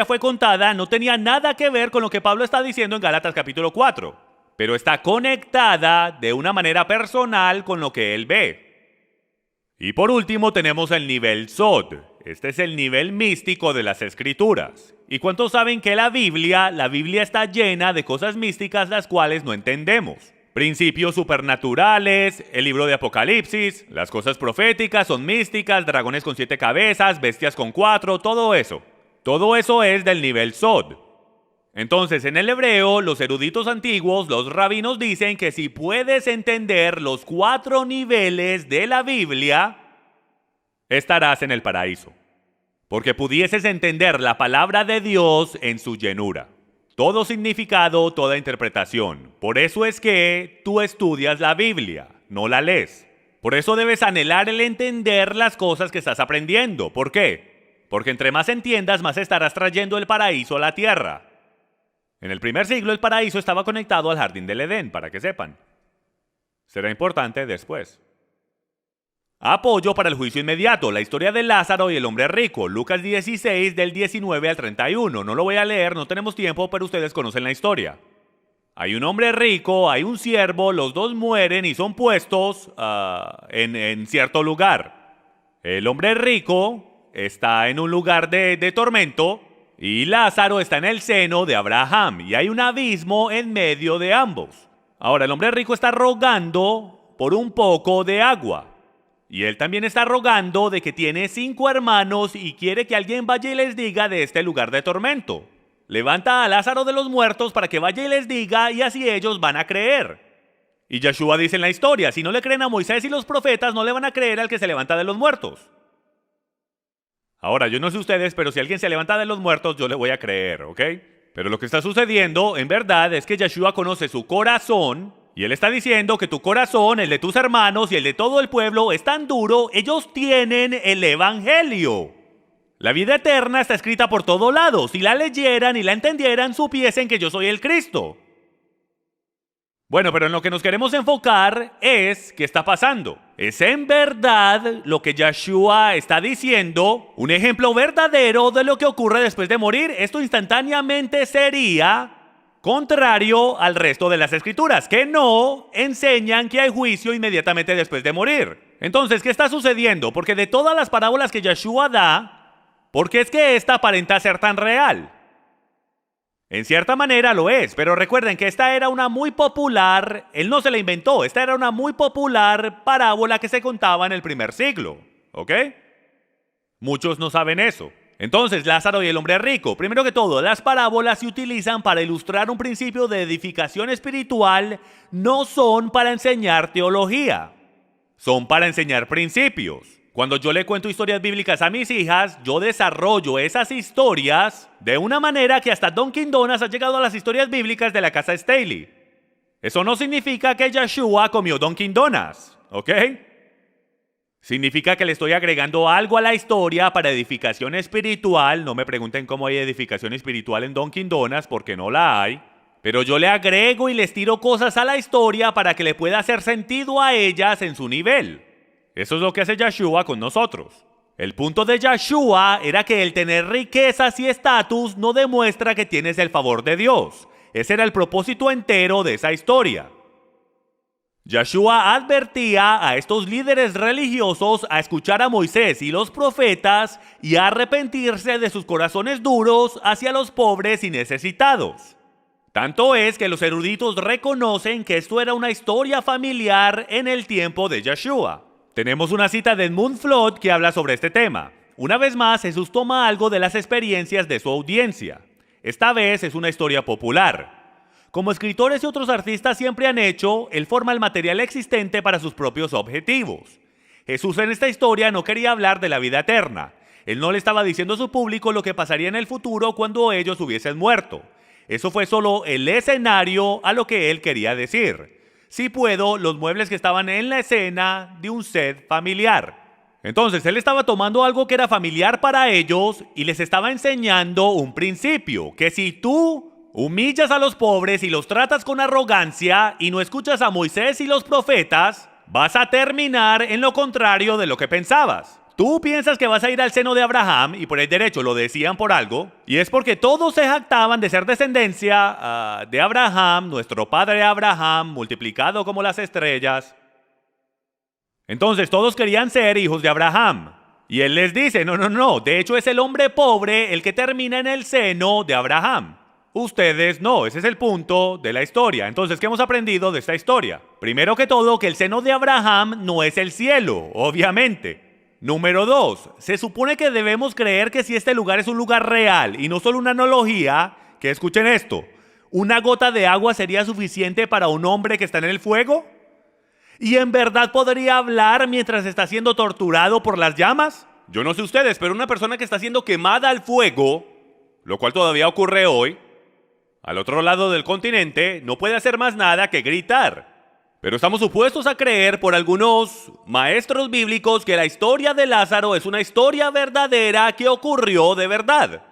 fue contada, no tenía nada que ver con lo que Pablo está diciendo en Gálatas capítulo 4, pero está conectada de una manera personal con lo que él ve. Y por último tenemos el nivel Sod. Este es el nivel místico de las escrituras. ¿Y cuántos saben que la Biblia está llena de cosas místicas las cuales no entendemos? Principios supernaturales, el libro de Apocalipsis, las cosas proféticas son místicas, dragones con 7 cabezas, bestias con 4, todo eso. Todo eso es del nivel Sod. Entonces, en el hebreo, los eruditos antiguos, los rabinos dicen que si puedes entender los 4 niveles de la Biblia, estarás en el paraíso. Porque pudieses entender la palabra de Dios en su llenura. Todo significado, toda interpretación. Por eso es que tú estudias la Biblia, no la lees. Por eso debes anhelar el entender las cosas que estás aprendiendo. ¿Por qué? Porque entre más entiendas, más estarás trayendo el paraíso a la tierra. En el primer siglo el paraíso estaba conectado al jardín del Edén, para que sepan. Será importante después. Apoyo para el juicio inmediato, la historia de Lázaro y el hombre rico, Lucas 16 del 19 al 31. No lo voy a leer, no tenemos tiempo, pero ustedes conocen la historia. Hay un hombre rico, hay un siervo, los dos mueren y son puestos en cierto lugar. El hombre rico está en un lugar de tormento y Lázaro está en el seno de Abraham y hay un abismo en medio de ambos. Ahora, el hombre rico está rogando por un poco de agua. Y él también está rogando de que tiene 5 hermanos y quiere que alguien vaya y les diga de este lugar de tormento. Levanta a Lázaro de los muertos para que vaya y les diga y así ellos van a creer. Y Yeshua dice en la historia, si no le creen a Moisés y los profetas, no le van a creer al que se levanta de los muertos. Ahora, yo no sé ustedes, pero si alguien se levanta de los muertos, yo le voy a creer, ¿ok? Pero lo que está sucediendo, en verdad, es que Yeshua conoce su corazón. Y él está diciendo que tu corazón, el de tus hermanos y el de todo el pueblo es tan duro, ellos tienen el evangelio. La vida eterna está escrita por todos lados. Si la leyeran y la entendieran, supiesen que yo soy el Cristo. Bueno, pero en lo que nos queremos enfocar es qué está pasando. Es en verdad lo que Yeshua está diciendo, un ejemplo verdadero de lo que ocurre después de morir. Esto instantáneamente sería contrario al resto de las escrituras, que no enseñan que hay juicio inmediatamente después de morir. Entonces, ¿qué está sucediendo? Porque de todas las parábolas que Yeshua da, ¿por qué es que esta aparenta ser tan real? En cierta manera lo es, pero recuerden que esta era una muy popular, él no se la inventó, esta era una muy popular parábola que se contaba en el primer siglo, ¿ok? Muchos no saben eso. Entonces, Lázaro y el hombre rico. Primero que todo, las parábolas se utilizan para ilustrar un principio de edificación espiritual, no son para enseñar teología, son para enseñar principios. Cuando yo le cuento historias bíblicas a mis hijas, yo desarrollo esas historias de una manera que hasta Dunkin' Donuts ha llegado a las historias bíblicas de la casa Staley. Eso no significa que Yeshua comió Dunkin' Donuts, ¿ok? Significa que le estoy agregando algo a la historia para edificación espiritual. No me pregunten cómo hay edificación espiritual en Dunkin' Donuts, porque no la hay. Pero yo le agrego y les tiro cosas a la historia para que le pueda hacer sentido a ellas en su nivel. Eso es lo que hace Yeshua con nosotros. El punto de Yeshua era que el tener riquezas y estatus no demuestra que tienes el favor de Dios. Ese era el propósito entero de esa historia. Yeshua advertía a estos líderes religiosos a escuchar a Moisés y los profetas y a arrepentirse de sus corazones duros hacia los pobres y necesitados. Tanto es que los eruditos reconocen que esto era una historia familiar en el tiempo de Yeshua. Tenemos una cita de Edmund Flood que habla sobre este tema. Una vez más, Jesús toma algo de las experiencias de su audiencia. Esta vez es una historia popular. Como escritores y otros artistas siempre han hecho, él forma el material existente para sus propios objetivos. Jesús en esta historia no quería hablar de la vida eterna. Él no le estaba diciendo a su público lo que pasaría en el futuro cuando ellos hubiesen muerto. Eso fue solo el escenario a lo que él quería decir. Si puedo, los muebles que estaban en la escena de un set familiar. Entonces, él estaba tomando algo que era familiar para ellos y les estaba enseñando un principio, que si tú humillas a los pobres y los tratas con arrogancia y no escuchas a Moisés y los profetas, vas a terminar en lo contrario de lo que pensabas. Tú piensas que vas a ir al seno de Abraham, y por el derecho lo decían por algo, y es porque todos se jactaban de ser descendencia de Abraham, nuestro padre Abraham, multiplicado como las estrellas. Entonces todos querían ser hijos de Abraham. Y él les dice, no, de hecho es el hombre pobre el que termina en el seno de Abraham. Ustedes no, ese es el punto de la historia. Entonces, ¿qué hemos aprendido de esta historia? Primero que todo, que el seno de Abraham no es el cielo, obviamente. Número 2, se supone que debemos creer que si este lugar es un lugar real y no solo una analogía, que escuchen esto, ¿una gota de agua sería suficiente para un hombre que está en el fuego? ¿Y en verdad podría hablar mientras está siendo torturado por las llamas? Yo no sé ustedes, pero una persona que está siendo quemada al fuego, lo cual todavía ocurre hoy, al otro lado del continente, no puede hacer más nada que gritar. Pero estamos supuestos a creer por algunos maestros bíblicos que la historia de Lázaro es una historia verdadera que ocurrió de verdad.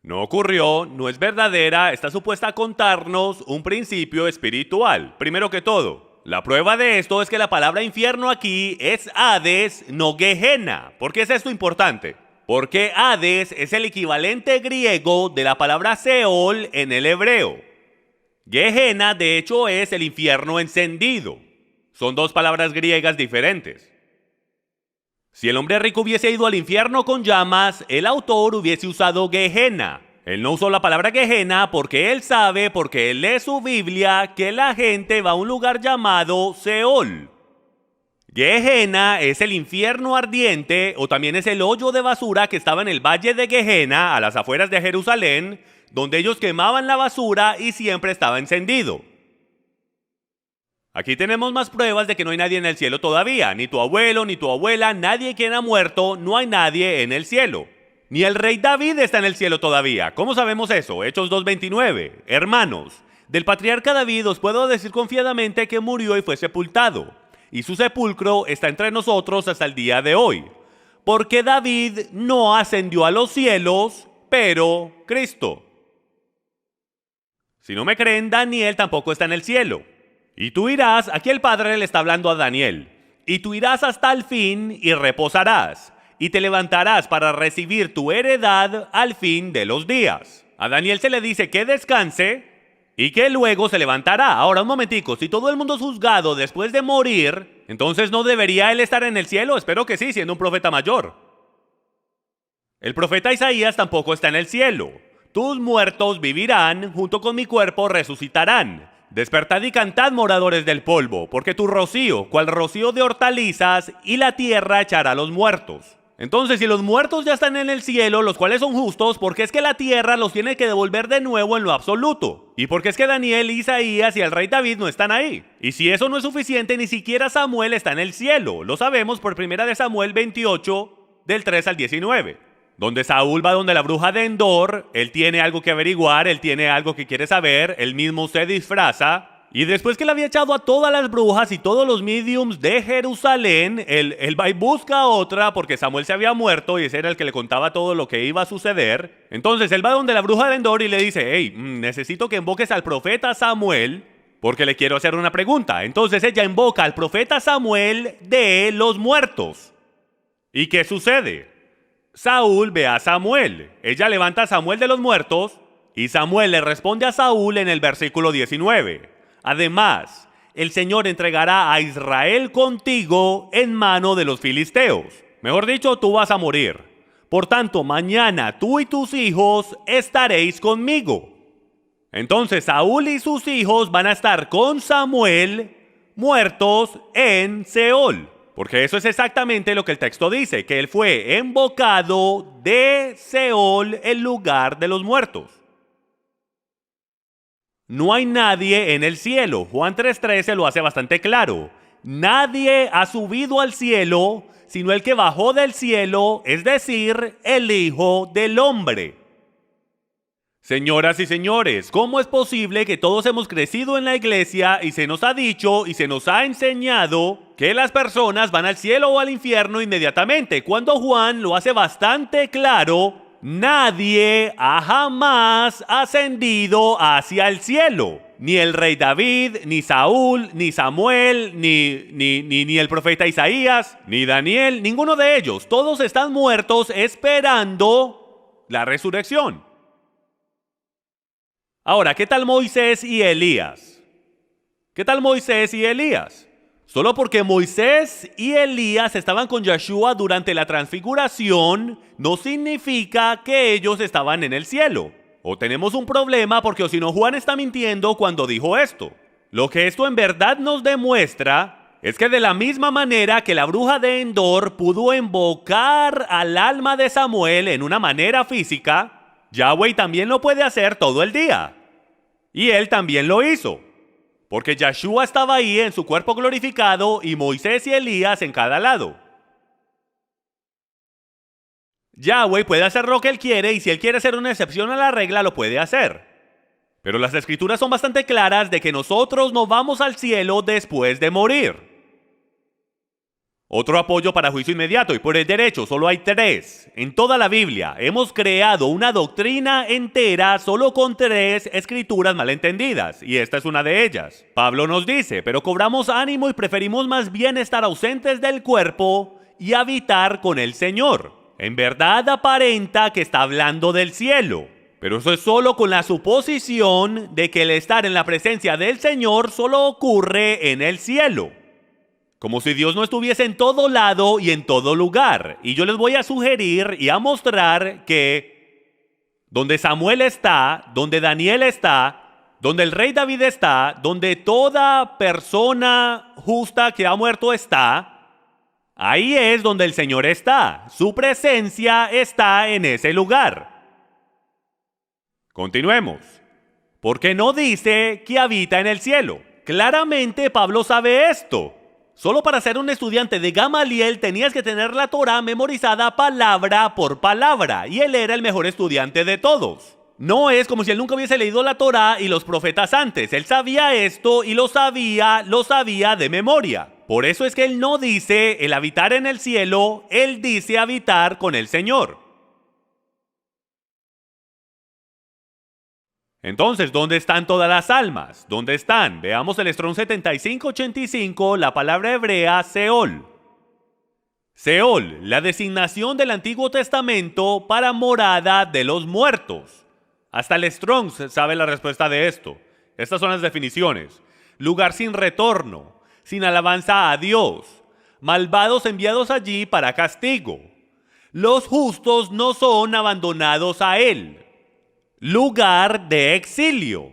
No ocurrió, no es verdadera, está supuesta a contarnos un principio espiritual. Primero que todo, la prueba de esto es que la palabra infierno aquí es Hades, no Gehenna. ¿Por qué es esto importante? Porque Hades es el equivalente griego de la palabra Seol en el hebreo. Gehenna, de hecho, es el infierno encendido. Son dos palabras griegas diferentes. Si el hombre rico hubiese ido al infierno con llamas, el autor hubiese usado Gehenna. Él no usó la palabra Gehenna porque él sabe, porque él lee su Biblia, que la gente va a un lugar llamado Seol. Gehenna es el infierno ardiente, o también es el hoyo de basura que estaba en el valle de Gehenna, a las afueras de Jerusalén, donde ellos quemaban la basura y siempre estaba encendido. Aquí tenemos más pruebas de que no hay nadie en el cielo todavía, ni tu abuelo, ni tu abuela, nadie quien ha muerto, no hay nadie en el cielo. Ni el rey David está en el cielo todavía. ¿Cómo sabemos eso? Hechos 2:29. Hermanos, del patriarca David os puedo decir confiadamente que murió y fue sepultado, y su sepulcro está entre nosotros hasta el día de hoy. Porque David no ascendió a los cielos, pero Cristo. Si no me creen, Daniel tampoco está en el cielo. Y tú irás, aquí el Padre le está hablando a Daniel, y tú irás hasta el fin y reposarás, y te levantarás para recibir tu heredad al fin de los días. A Daniel se le dice que descanse y que luego se levantará. Ahora un momentico, si todo el mundo es juzgado después de morir, entonces ¿no debería él estar en el cielo? Espero que sí, siendo un profeta mayor. El profeta Isaías tampoco está en el cielo. Tus muertos vivirán, junto con mi cuerpo resucitarán. Despertad y cantad, moradores del polvo, porque tu rocío, cual rocío de hortalizas, y la tierra echará a los muertos. Entonces, si los muertos ya están en el cielo, los cuales son justos, ¿por qué es que la tierra los tiene que devolver de nuevo en lo absoluto? ¿Y por qué es que Daniel, Isaías y el rey David no están ahí? Y si eso no es suficiente, ni siquiera Samuel está en el cielo. Lo sabemos por 1 Samuel 28, del 3 al 19. Donde Saúl va donde la bruja de Endor, él tiene algo que averiguar, él tiene algo que quiere saber, él mismo se disfraza. Y después que le había echado a todas las brujas y todos los mediums de Jerusalén, él va y busca a otra porque Samuel se había muerto y ese era el que le contaba todo lo que iba a suceder. Entonces él va donde la bruja de Endor y le dice, hey, necesito que invoques al profeta Samuel porque le quiero hacer una pregunta. Entonces ella invoca al profeta Samuel de los muertos. ¿Y qué sucede? Saúl ve a Samuel. Ella levanta a Samuel de los muertos y Samuel le responde a Saúl en el versículo 19. Además, el Señor entregará a Israel contigo en mano de los filisteos. Mejor dicho, tú vas a morir. Por tanto, mañana tú y tus hijos estaréis conmigo. Entonces Saúl y sus hijos van a estar con Samuel muertos en Seol. Porque eso es exactamente lo que el texto dice, que él fue invocado de Seol, el lugar de los muertos. No hay nadie en el cielo. Juan 3:13 lo hace bastante claro. Nadie ha subido al cielo, sino el que bajó del cielo, es decir, el Hijo del Hombre. Señoras y señores, ¿cómo es posible que todos hemos crecido en la iglesia y se nos ha dicho y se nos ha enseñado que las personas van al cielo o al infierno inmediatamente? Cuando Juan lo hace bastante claro, nadie ha jamás ascendido hacia el cielo. Ni el rey David, ni Saúl, ni Samuel, ni el profeta Isaías, ni Daniel, ninguno de ellos. Todos están muertos esperando la resurrección. Ahora, ¿qué tal Moisés y Elías? ¿Qué tal Moisés y Elías? Solo porque Moisés y Elías estaban con Yeshua durante la transfiguración, no significa que ellos estaban en el cielo. O tenemos un problema porque o si no Juan está mintiendo cuando dijo esto. Lo que esto en verdad nos demuestra es que de la misma manera que la bruja de Endor pudo invocar al alma de Samuel en una manera física, Yahweh también lo puede hacer todo el día. Y él también lo hizo. Porque Yeshua estaba ahí en su cuerpo glorificado y Moisés y Elías en cada lado. Yahweh puede hacer lo que él quiere y si él quiere hacer una excepción a la regla lo puede hacer. Pero las escrituras son bastante claras de que nosotros no vamos al cielo después de morir. Otro apoyo para juicio inmediato y por el derecho, solo hay 3. En toda la Biblia hemos creado una doctrina entera solo con 3 escrituras malentendidas, y esta es una de ellas. Pablo nos dice, pero cobramos ánimo y preferimos más bien estar ausentes del cuerpo y habitar con el Señor. En verdad aparenta que está hablando del cielo, pero eso es solo con la suposición de que el estar en la presencia del Señor solo ocurre en el cielo. Como si Dios no estuviese en todo lado y en todo lugar. Y yo les voy a sugerir y a mostrar que donde Samuel está, donde Daniel está, donde el rey David está, donde toda persona justa que ha muerto está, ahí es donde el Señor está. Su presencia está en ese lugar. Continuemos. Porque no dice que habita en el cielo. Claramente Pablo sabe esto. Solo para ser un estudiante de Gamaliel tenías que tener la Torá memorizada palabra por palabra, y él era el mejor estudiante de todos. No es como si él nunca hubiese leído la Torá y los profetas antes. Él sabía esto y lo sabía de memoria. Por eso es que él no dice el habitar en el cielo, él dice habitar con el Señor. Entonces, ¿dónde están todas las almas? ¿Dónde están? Veamos el Strong 7585, la palabra hebrea Seol. Seol, la designación del Antiguo Testamento para morada de los muertos. Hasta el Strong sabe la respuesta de esto. Estas son las definiciones. Lugar sin retorno, sin alabanza a Dios. Malvados enviados allí para castigo. Los justos no son abandonados a él. Lugar de exilio,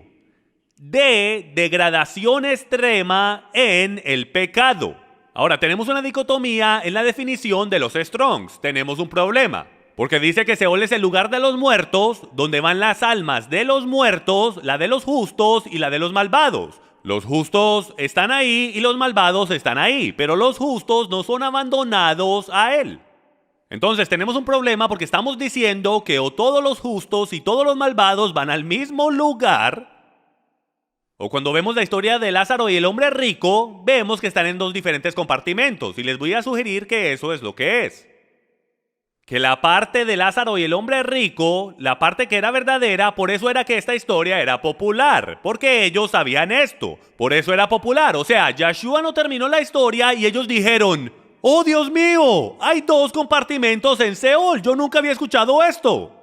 de degradación extrema en el pecado. Ahora, tenemos una dicotomía en la definición de los Strongs. Tenemos un problema, porque dice que Seol es el lugar de los muertos, donde van las almas de los muertos, la de los justos y la de los malvados. Los justos están ahí y los malvados están ahí, pero los justos no son abandonados a él. Entonces tenemos un problema porque estamos diciendo que o todos los justos y todos los malvados van al mismo lugar, o cuando vemos la historia de Lázaro y el hombre rico, vemos que están en 2 diferentes compartimentos, y les voy a sugerir que eso es lo que es. Que la parte de Lázaro y el hombre rico, la parte que era verdadera, por eso era que esta historia era popular, porque ellos sabían esto, por eso era popular. O sea, Yeshua no terminó la historia y ellos dijeron: ¡oh, Dios mío! Hay 2 compartimentos en Seol. Yo nunca había escuchado esto.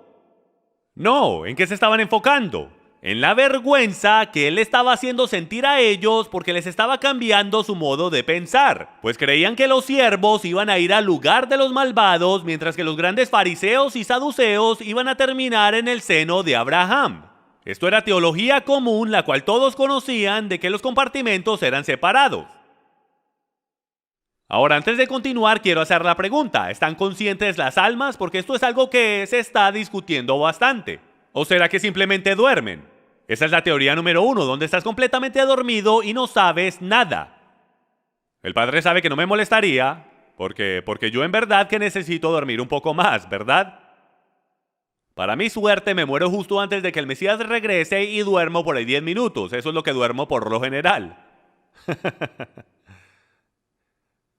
No, ¿en qué se estaban enfocando? En la vergüenza que él estaba haciendo sentir a ellos porque les estaba cambiando su modo de pensar. Pues creían que los siervos iban a ir al lugar de los malvados, mientras que los grandes fariseos y saduceos iban a terminar en el seno de Abraham. Esto era teología común, la cual todos conocían, de que los compartimentos eran separados. Ahora, antes de continuar, quiero hacer la pregunta. ¿Están conscientes las almas? Porque esto es algo que se está discutiendo bastante. ¿O será que simplemente duermen? Esa es la teoría número 1, donde estás completamente dormido y no sabes nada. El Padre sabe que no me molestaría, porque yo en verdad que necesito dormir un poco más, ¿verdad? Para mi suerte me muero justo antes de que el Mesías regrese y duermo por ahí 10 minutos. Eso es lo que duermo por lo general.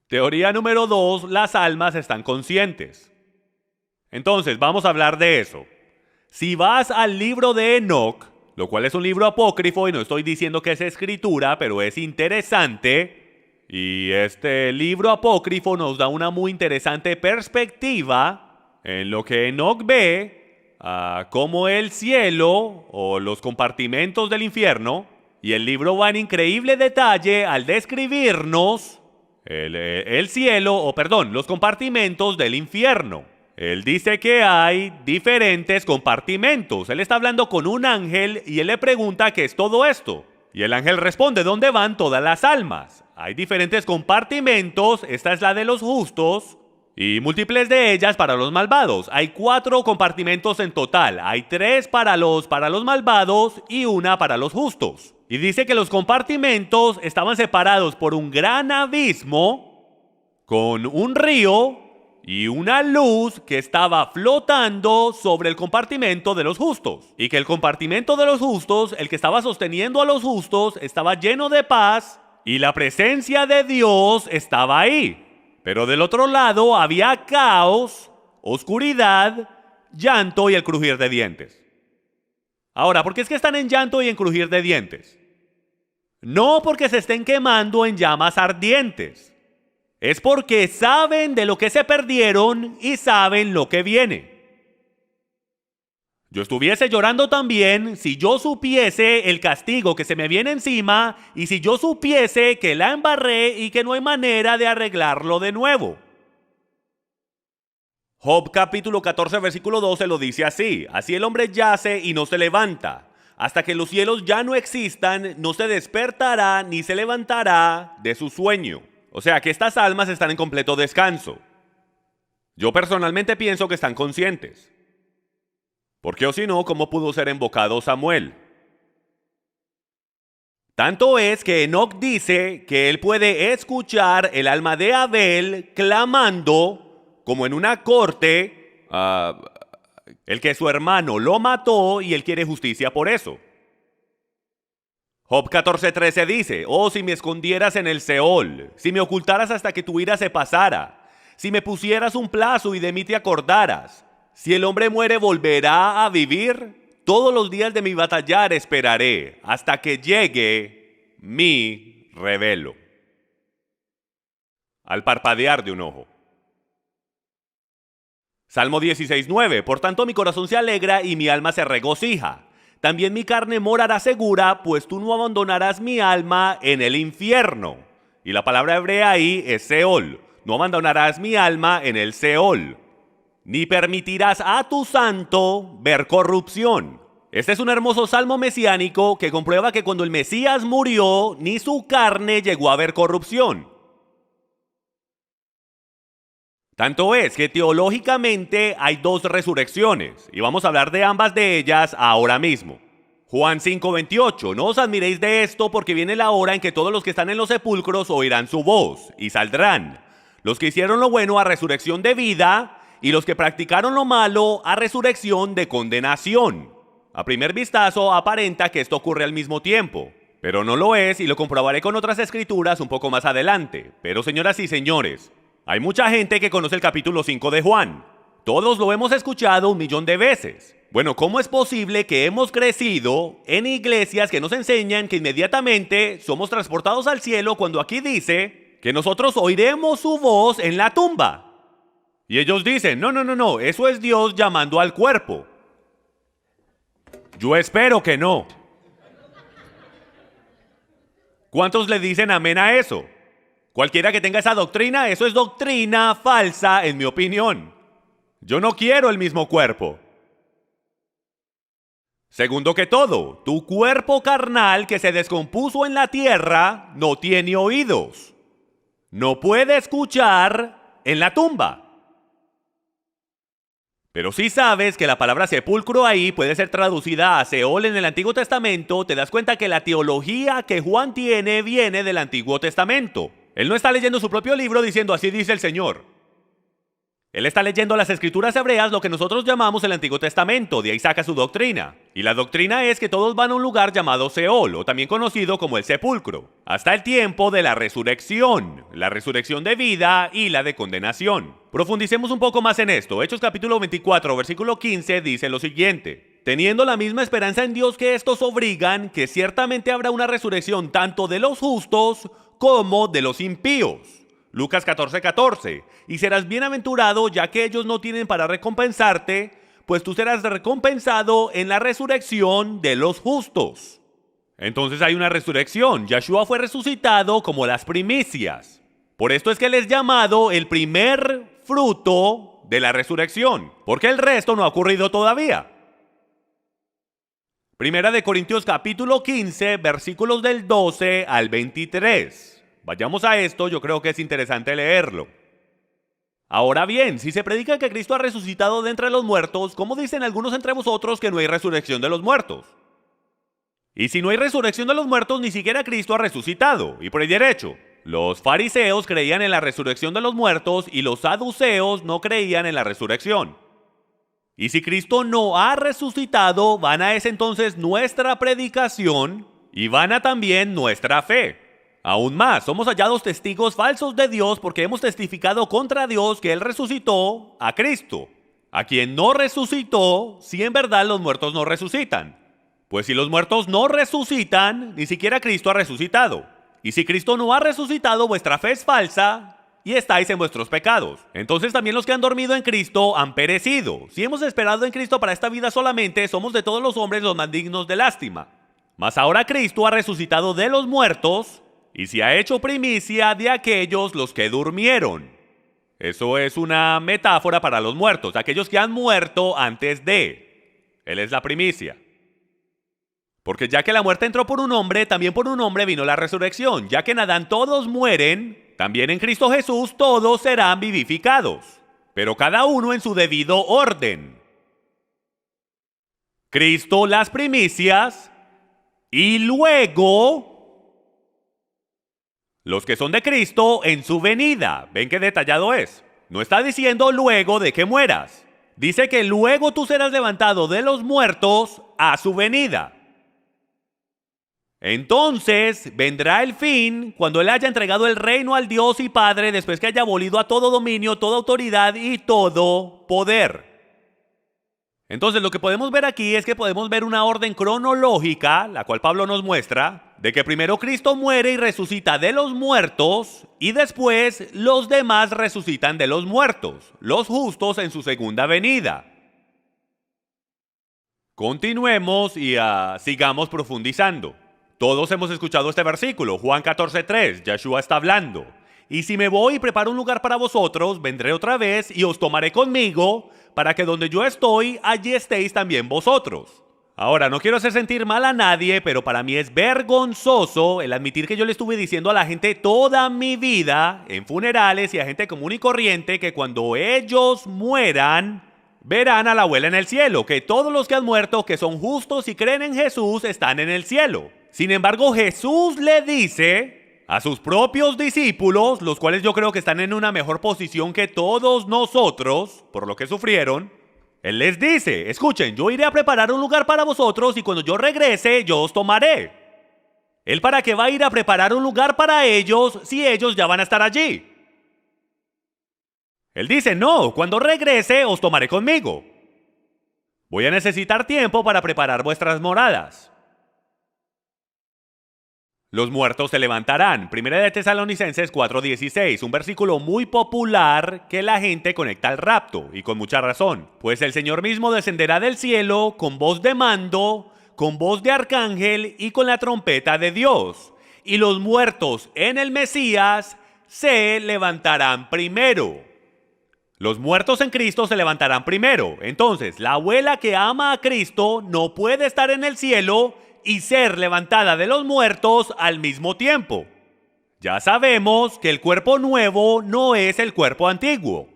Teoría número 2, las almas están conscientes. Entonces, vamos a hablar de eso. Si vas al libro de Enoch, lo cual es un libro apócrifo y no estoy diciendo que es escritura, pero es interesante, y este libro apócrifo nos da una muy interesante perspectiva en lo que Enoch ve, como el cielo o los compartimentos del infierno, y el libro va en increíble detalle al describirnos el cielo, o perdón, los compartimentos del infierno. Él dice que hay diferentes compartimentos. Él está hablando con un ángel y él le pregunta qué es todo esto. Y el ángel responde, ¿dónde van todas las almas? Hay diferentes compartimentos, esta es la de los justos, y múltiples de ellas para los malvados. Hay 4 compartimentos en total. Hay 3 para los malvados y 1 para los justos. Y dice que los compartimentos estaban separados por un gran abismo con un río y una luz que estaba flotando sobre el compartimento de los justos. Y que el compartimento de los justos, el que estaba sosteniendo a los justos, estaba lleno de paz y la presencia de Dios estaba ahí. Pero del otro lado había caos, oscuridad, llanto y el crujir de dientes. Ahora, ¿por qué es que están en llanto y en crujir de dientes? No porque se estén quemando en llamas ardientes. Es porque saben de lo que se perdieron y saben lo que viene. Yo estuviese llorando también si yo supiese el castigo que se me viene encima y si yo supiese que la embarré y que no hay manera de arreglarlo de nuevo. Job capítulo 14 versículo 12 lo dice así: así el hombre yace y no se levanta. Hasta que los cielos ya no existan, no se despertará ni se levantará de su sueño. O sea que estas almas están en completo descanso. Yo personalmente pienso que están conscientes. Porque o si no, ¿cómo pudo ser invocado Samuel? Tanto es que Enoc dice que él puede escuchar el alma de Abel clamando, como en una corte, el que su hermano lo mató y él quiere justicia por eso. Job 14:13 dice: oh, si me escondieras en el Seol, si me ocultaras hasta que tu ira se pasara, si me pusieras un plazo y de mí te acordaras, si el hombre muere volverá a vivir, todos los días de mi batallar esperaré, hasta que llegue mi revelo. Al parpadear de un ojo. Salmo 16:9, por tanto mi corazón se alegra y mi alma se regocija. También mi carne morará segura, pues tú no abandonarás mi alma en el infierno. Y la palabra hebrea ahí es Seol. No abandonarás mi alma en el Seol, ni permitirás a tu santo ver corrupción. Este es un hermoso salmo mesiánico que comprueba que cuando el Mesías murió, ni su carne llegó a ver corrupción. Tanto es que teológicamente hay 2 resurrecciones, y vamos a hablar de ambas de ellas ahora mismo. Juan 5:28, no os admiréis de esto, porque viene la hora en que todos los que están en los sepulcros oirán su voz, y saldrán. Los que hicieron lo bueno a resurrección de vida, y los que practicaron lo malo a resurrección de condenación. A primer vistazo aparenta que esto ocurre al mismo tiempo, pero no lo es, y lo comprobaré con otras escrituras un poco más adelante. Pero señoras y señores, hay mucha gente que conoce el capítulo 5 de Juan. Todos lo hemos escuchado 1,000,000 de veces. Bueno, ¿cómo es posible que hemos crecido en iglesias que nos enseñan que inmediatamente somos transportados al cielo cuando aquí dice que nosotros oiremos su voz en la tumba? Y ellos dicen, no, eso es Dios llamando al cuerpo. Yo espero que no. ¿Cuántos le dicen amén a eso? Cualquiera que tenga esa doctrina, eso es doctrina falsa, en mi opinión. Yo no quiero el mismo cuerpo. Segundo que todo, tu cuerpo carnal que se descompuso en la tierra no tiene oídos. No puede escuchar en la tumba. Pero si sabes que la palabra sepulcro ahí puede ser traducida a Seol en el Antiguo Testamento, te das cuenta que la teología que Juan tiene viene del Antiguo Testamento. Él no está leyendo su propio libro diciendo así dice el Señor. Él está leyendo las escrituras hebreas, lo que nosotros llamamos el Antiguo Testamento, de ahí saca su doctrina. Y la doctrina es que todos van a un lugar llamado Seol, o también conocido como el sepulcro, hasta el tiempo de la resurrección de vida y la de condenación. Profundicemos un poco más en esto. Hechos capítulo 24, versículo 15 dice lo siguiente: teniendo la misma esperanza en Dios que estos obligan, que ciertamente habrá una resurrección tanto de los justos como de los impíos. Lucas 14:14, y serás bienaventurado ya que ellos no tienen para recompensarte, pues tú serás recompensado en la resurrección de los justos. Entonces hay una resurrección. Yeshua fue resucitado como las primicias. Por esto es que él es llamado el primer fruto de la resurrección, porque el resto no ha ocurrido todavía. Primera de Corintios capítulo 15, versículos del 12 al 23. Vayamos a esto, yo creo que es interesante leerlo. Ahora bien, si se predica que Cristo ha resucitado de entre los muertos, ¿cómo dicen algunos entre vosotros que no hay resurrección de los muertos? Y si no hay resurrección de los muertos, ni siquiera Cristo ha resucitado, y por el derecho. Los fariseos creían en la resurrección de los muertos y los saduceos no creían en la resurrección. Y si Cristo no ha resucitado, vana es entonces nuestra predicación y vana también nuestra fe. Aún más, somos hallados testigos falsos de Dios porque hemos testificado contra Dios que Él resucitó a Cristo, a quien no resucitó si en verdad los muertos no resucitan. Pues si los muertos no resucitan, ni siquiera Cristo ha resucitado. Y si Cristo no ha resucitado, vuestra fe es falsa y estáis en vuestros pecados. Entonces también los que han dormido en Cristo han perecido. Si hemos esperado en Cristo para esta vida solamente, somos de todos los hombres los más dignos de lástima. Mas ahora Cristo ha resucitado de los muertos y se ha hecho primicia de aquellos los que durmieron. Eso es una metáfora para los muertos, aquellos que han muerto antes de. Él es la primicia. Porque ya que la muerte entró por un hombre, también por un hombre vino la resurrección. Ya que en Adán todos mueren, también en Cristo Jesús todos serán vivificados, pero cada uno en su debido orden. Cristo las primicias y luego los que son de Cristo en su venida. ¿Ven qué detallado es? No está diciendo luego de que mueras. Dice que luego tú serás levantado de los muertos a su venida. Entonces vendrá el fin cuando Él haya entregado el reino al Dios y Padre después que haya abolido a todo dominio, toda autoridad y todo poder. Entonces lo que podemos ver aquí es que podemos ver una orden cronológica, la cual Pablo nos muestra, de que primero Cristo muere y resucita de los muertos y después los demás resucitan de los muertos, los justos en su segunda venida. Continuemos y sigamos profundizando. Todos hemos escuchado este versículo, Juan 14:3, Yeshua está hablando. Y si me voy y preparo un lugar para vosotros, vendré otra vez y os tomaré conmigo, para que donde yo estoy, allí estéis también vosotros. Ahora, no quiero hacer sentir mal a nadie, pero para mí es vergonzoso el admitir que yo le estuve diciendo a la gente toda mi vida, en funerales y a gente común y corriente, que cuando ellos mueran, verán a la abuela en el cielo, que todos los que han muerto, que son justos y creen en Jesús, están en el cielo. Sin embargo, Jesús le dice a sus propios discípulos, los cuales yo creo que están en una mejor posición que todos nosotros, por lo que sufrieron, Él les dice, escuchen, yo iré a preparar un lugar para vosotros y cuando yo regrese, yo os tomaré. ¿Él para qué va a ir a preparar un lugar para ellos si ellos ya van a estar allí? Él dice, no, cuando regrese os tomaré conmigo. Voy a necesitar tiempo para preparar vuestras moradas. Los muertos se levantarán. Primera de Tesalonicenses 4:16, un versículo muy popular que la gente conecta al rapto, y con mucha razón. Pues el Señor mismo descenderá del cielo con voz de mando, con voz de arcángel y con la trompeta de Dios. Y los muertos en el Mesías se levantarán primero. Los muertos en Cristo se levantarán primero. Entonces, la abuela que ama a Cristo no puede estar en el cielo y ser levantada de los muertos al mismo tiempo. Ya sabemos que el cuerpo nuevo no es el cuerpo antiguo.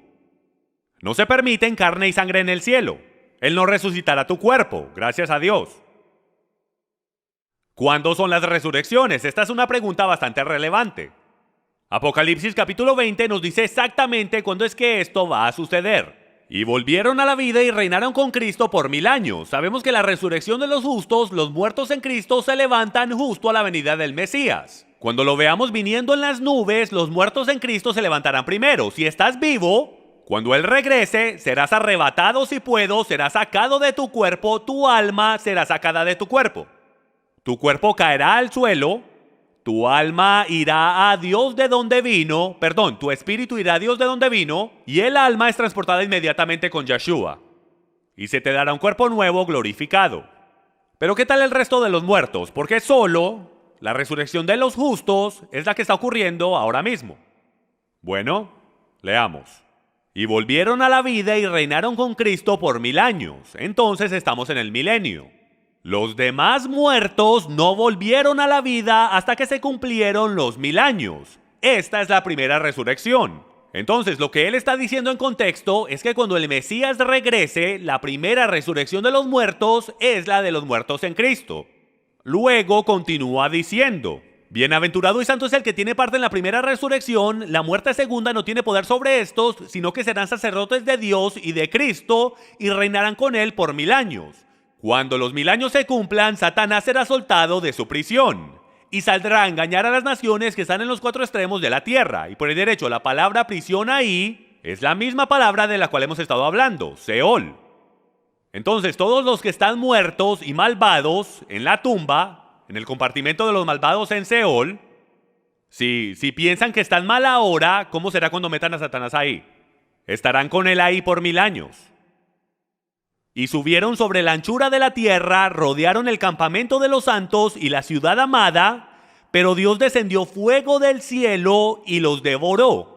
No se permiten carne y sangre en el cielo. Él no resucitará tu cuerpo, gracias a Dios. ¿Cuándo son las resurrecciones? Esta es una pregunta bastante relevante. Apocalipsis capítulo 20 nos dice exactamente cuándo es que esto va a suceder. Y volvieron a la vida y reinaron con Cristo por 1000 años. Sabemos que la resurrección de los justos, los muertos en Cristo, se levantan justo a la venida del Mesías. Cuando lo veamos viniendo en las nubes, los muertos en Cristo se levantarán primero. Si estás vivo, cuando Él regrese, serás arrebatado si puedo, serás sacado de tu cuerpo, tu alma será sacada de tu cuerpo. Tu cuerpo caerá al suelo. Tu alma irá a Dios de donde vino, tu espíritu irá a Dios de donde vino, y el alma es transportada inmediatamente con Yeshua. Y se te dará un cuerpo nuevo glorificado. Pero ¿qué tal el resto de los muertos? Porque solo la resurrección de los justos es la que está ocurriendo ahora mismo. Bueno, leamos. Y volvieron a la vida y reinaron con Cristo por 1000 años. Entonces estamos en el milenio. Los demás muertos no volvieron a la vida hasta que se cumplieron los 1000 años. Esta es la primera resurrección. Entonces, lo que él está diciendo en contexto es que cuando el Mesías regrese, la primera resurrección de los muertos es la de los muertos en Cristo. Luego continúa diciendo: bienaventurado y santo es el que tiene parte en la primera resurrección. La muerte segunda no tiene poder sobre estos, sino que serán sacerdotes de Dios y de Cristo y reinarán con él por 1000 años. Cuando los 1000 años se cumplan, Satanás será soltado de su prisión y saldrá a engañar a las naciones que están en los 4 extremos de la tierra. Y por el derecho, la palabra prisión ahí es la misma palabra de la cual hemos estado hablando, Seol. Entonces, todos los que están muertos y malvados en la tumba, en el compartimento de los malvados en Seol, si piensan que están mal ahora, ¿cómo será cuando metan a Satanás ahí? Estarán con él ahí por 1000 años. Y subieron sobre la anchura de la tierra, rodearon el campamento de los santos y la ciudad amada, pero Dios descendió fuego del cielo y los devoró.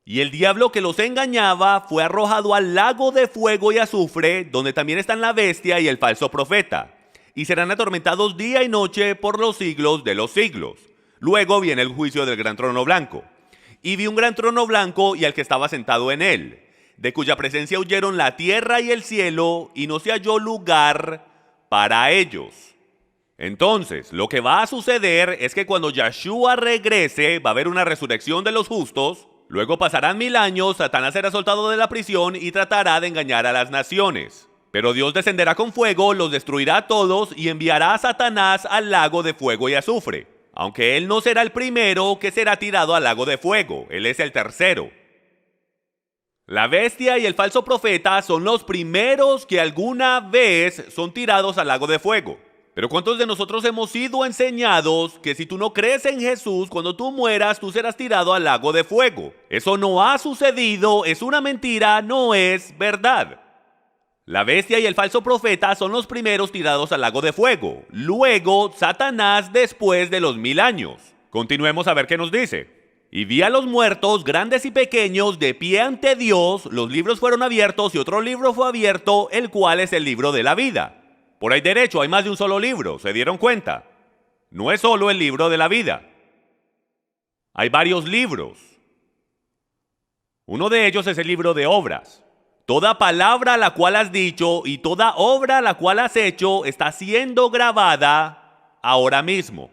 Y el diablo que los engañaba fue arrojado al lago de fuego y azufre, donde también están la bestia y el falso profeta, y serán atormentados día y noche por los siglos de los siglos. Luego viene el juicio del gran trono blanco. Y vi un gran trono blanco y al que estaba sentado en él, de cuya presencia huyeron la tierra y el cielo, y no se halló lugar para ellos. Entonces, lo que va a suceder es que cuando Yeshua regrese, va a haber una resurrección de los justos. Luego pasarán 1000 años, Satanás será soltado de la prisión y tratará de engañar a las naciones. Pero Dios descenderá con fuego, los destruirá a todos y enviará a Satanás al lago de fuego y azufre. Aunque él no será el primero que será tirado al lago de fuego, él es el tercero. La bestia y el falso profeta son los primeros que alguna vez son tirados al lago de fuego. Pero ¿cuántos de nosotros hemos sido enseñados que si tú no crees en Jesús, cuando tú mueras, tú serás tirado al lago de fuego? Eso no ha sucedido, es una mentira, no es verdad. La bestia y el falso profeta son los primeros tirados al lago de fuego. Luego, Satanás después de los 1000 años. Continuemos a ver qué nos dice. Y vi a los muertos, grandes y pequeños, de pie ante Dios. Los libros fueron abiertos y otro libro fue abierto, el cual es el libro de la vida. Por ahí derecho hay más de un solo libro, ¿se dieron cuenta? No es solo el libro de la vida. Hay varios libros. Uno de ellos es el libro de obras. Toda palabra la cual has dicho y toda obra la cual has hecho está siendo grabada ahora mismo.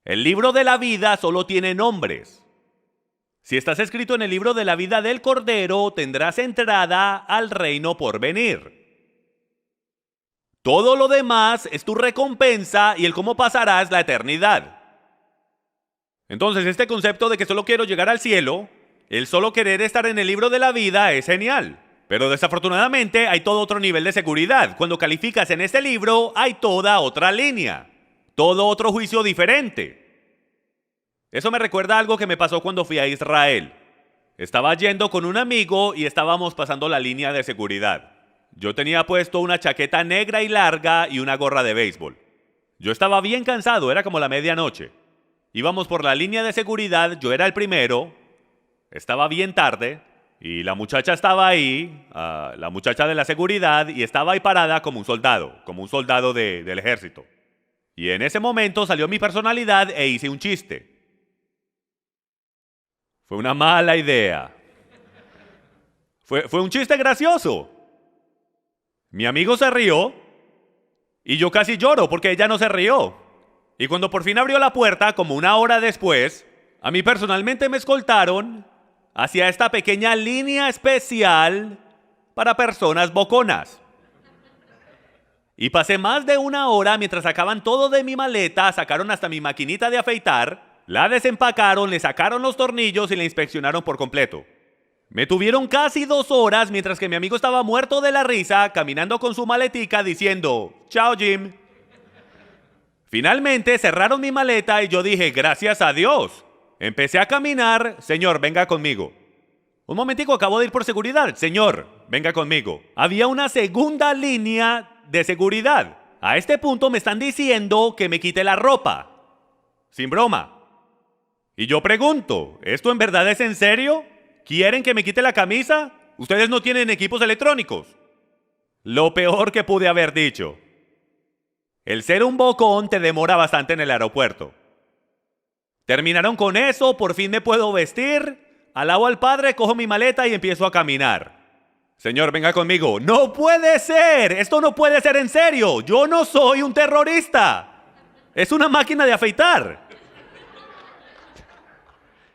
El libro de la vida solo tiene nombres. Si estás escrito en el libro de la vida del Cordero, tendrás entrada al reino por venir. Todo lo demás es tu recompensa y el cómo pasarás la eternidad. Entonces, este concepto de que solo quiero llegar al cielo, el solo querer estar en el libro de la vida es genial. Pero desafortunadamente hay todo otro nivel de seguridad. Cuando calificas en este libro, hay toda otra línea. Todo otro juicio diferente. Eso me recuerda a algo que me pasó cuando fui a Israel. Estaba yendo con un amigo y estábamos pasando la línea de seguridad. Yo tenía puesto una chaqueta negra y larga y una gorra de béisbol. Yo estaba bien cansado, era como la medianoche. Íbamos por la línea de seguridad, yo era el primero, estaba bien tarde y la muchacha estaba ahí, la muchacha de la seguridad, y estaba ahí parada como un soldado del ejército. Y en ese momento salió mi personalidad e hice un chiste. Fue una mala idea. Fue un chiste gracioso. Mi amigo se rió y yo casi lloro porque ella no se rió. Y cuando por fin abrió la puerta, como una hora después, a mí personalmente me escoltaron hacia esta pequeña línea especial para personas boconas. Y pasé más de una hora mientras sacaban todo de mi maleta, sacaron hasta mi maquinita de afeitar, la desempacaron, le sacaron los tornillos y la inspeccionaron por completo. Me tuvieron casi 2 horas mientras que mi amigo estaba muerto de la risa, caminando con su maletica diciendo, "Chao, Jim". Finalmente cerraron mi maleta y yo dije, gracias a Dios. Empecé a caminar, señor, venga conmigo. Un momentico, acabo de ir por seguridad. Señor, venga conmigo. Había una segunda línea de seguridad. A este punto me están diciendo que me quite la ropa. Sin broma. Y yo pregunto, ¿esto en verdad es en serio? ¿Quieren que me quite la camisa? Ustedes no tienen equipos electrónicos. Lo peor que pude haber dicho. El ser un bocón te demora bastante en el aeropuerto. Terminaron con eso, por fin me puedo vestir, alabo al Padre, cojo mi maleta y empiezo a caminar. Señor, venga conmigo. ¡No puede ser! ¡Esto no puede ser en serio! ¡Yo no soy un terrorista! ¡Es una máquina de afeitar!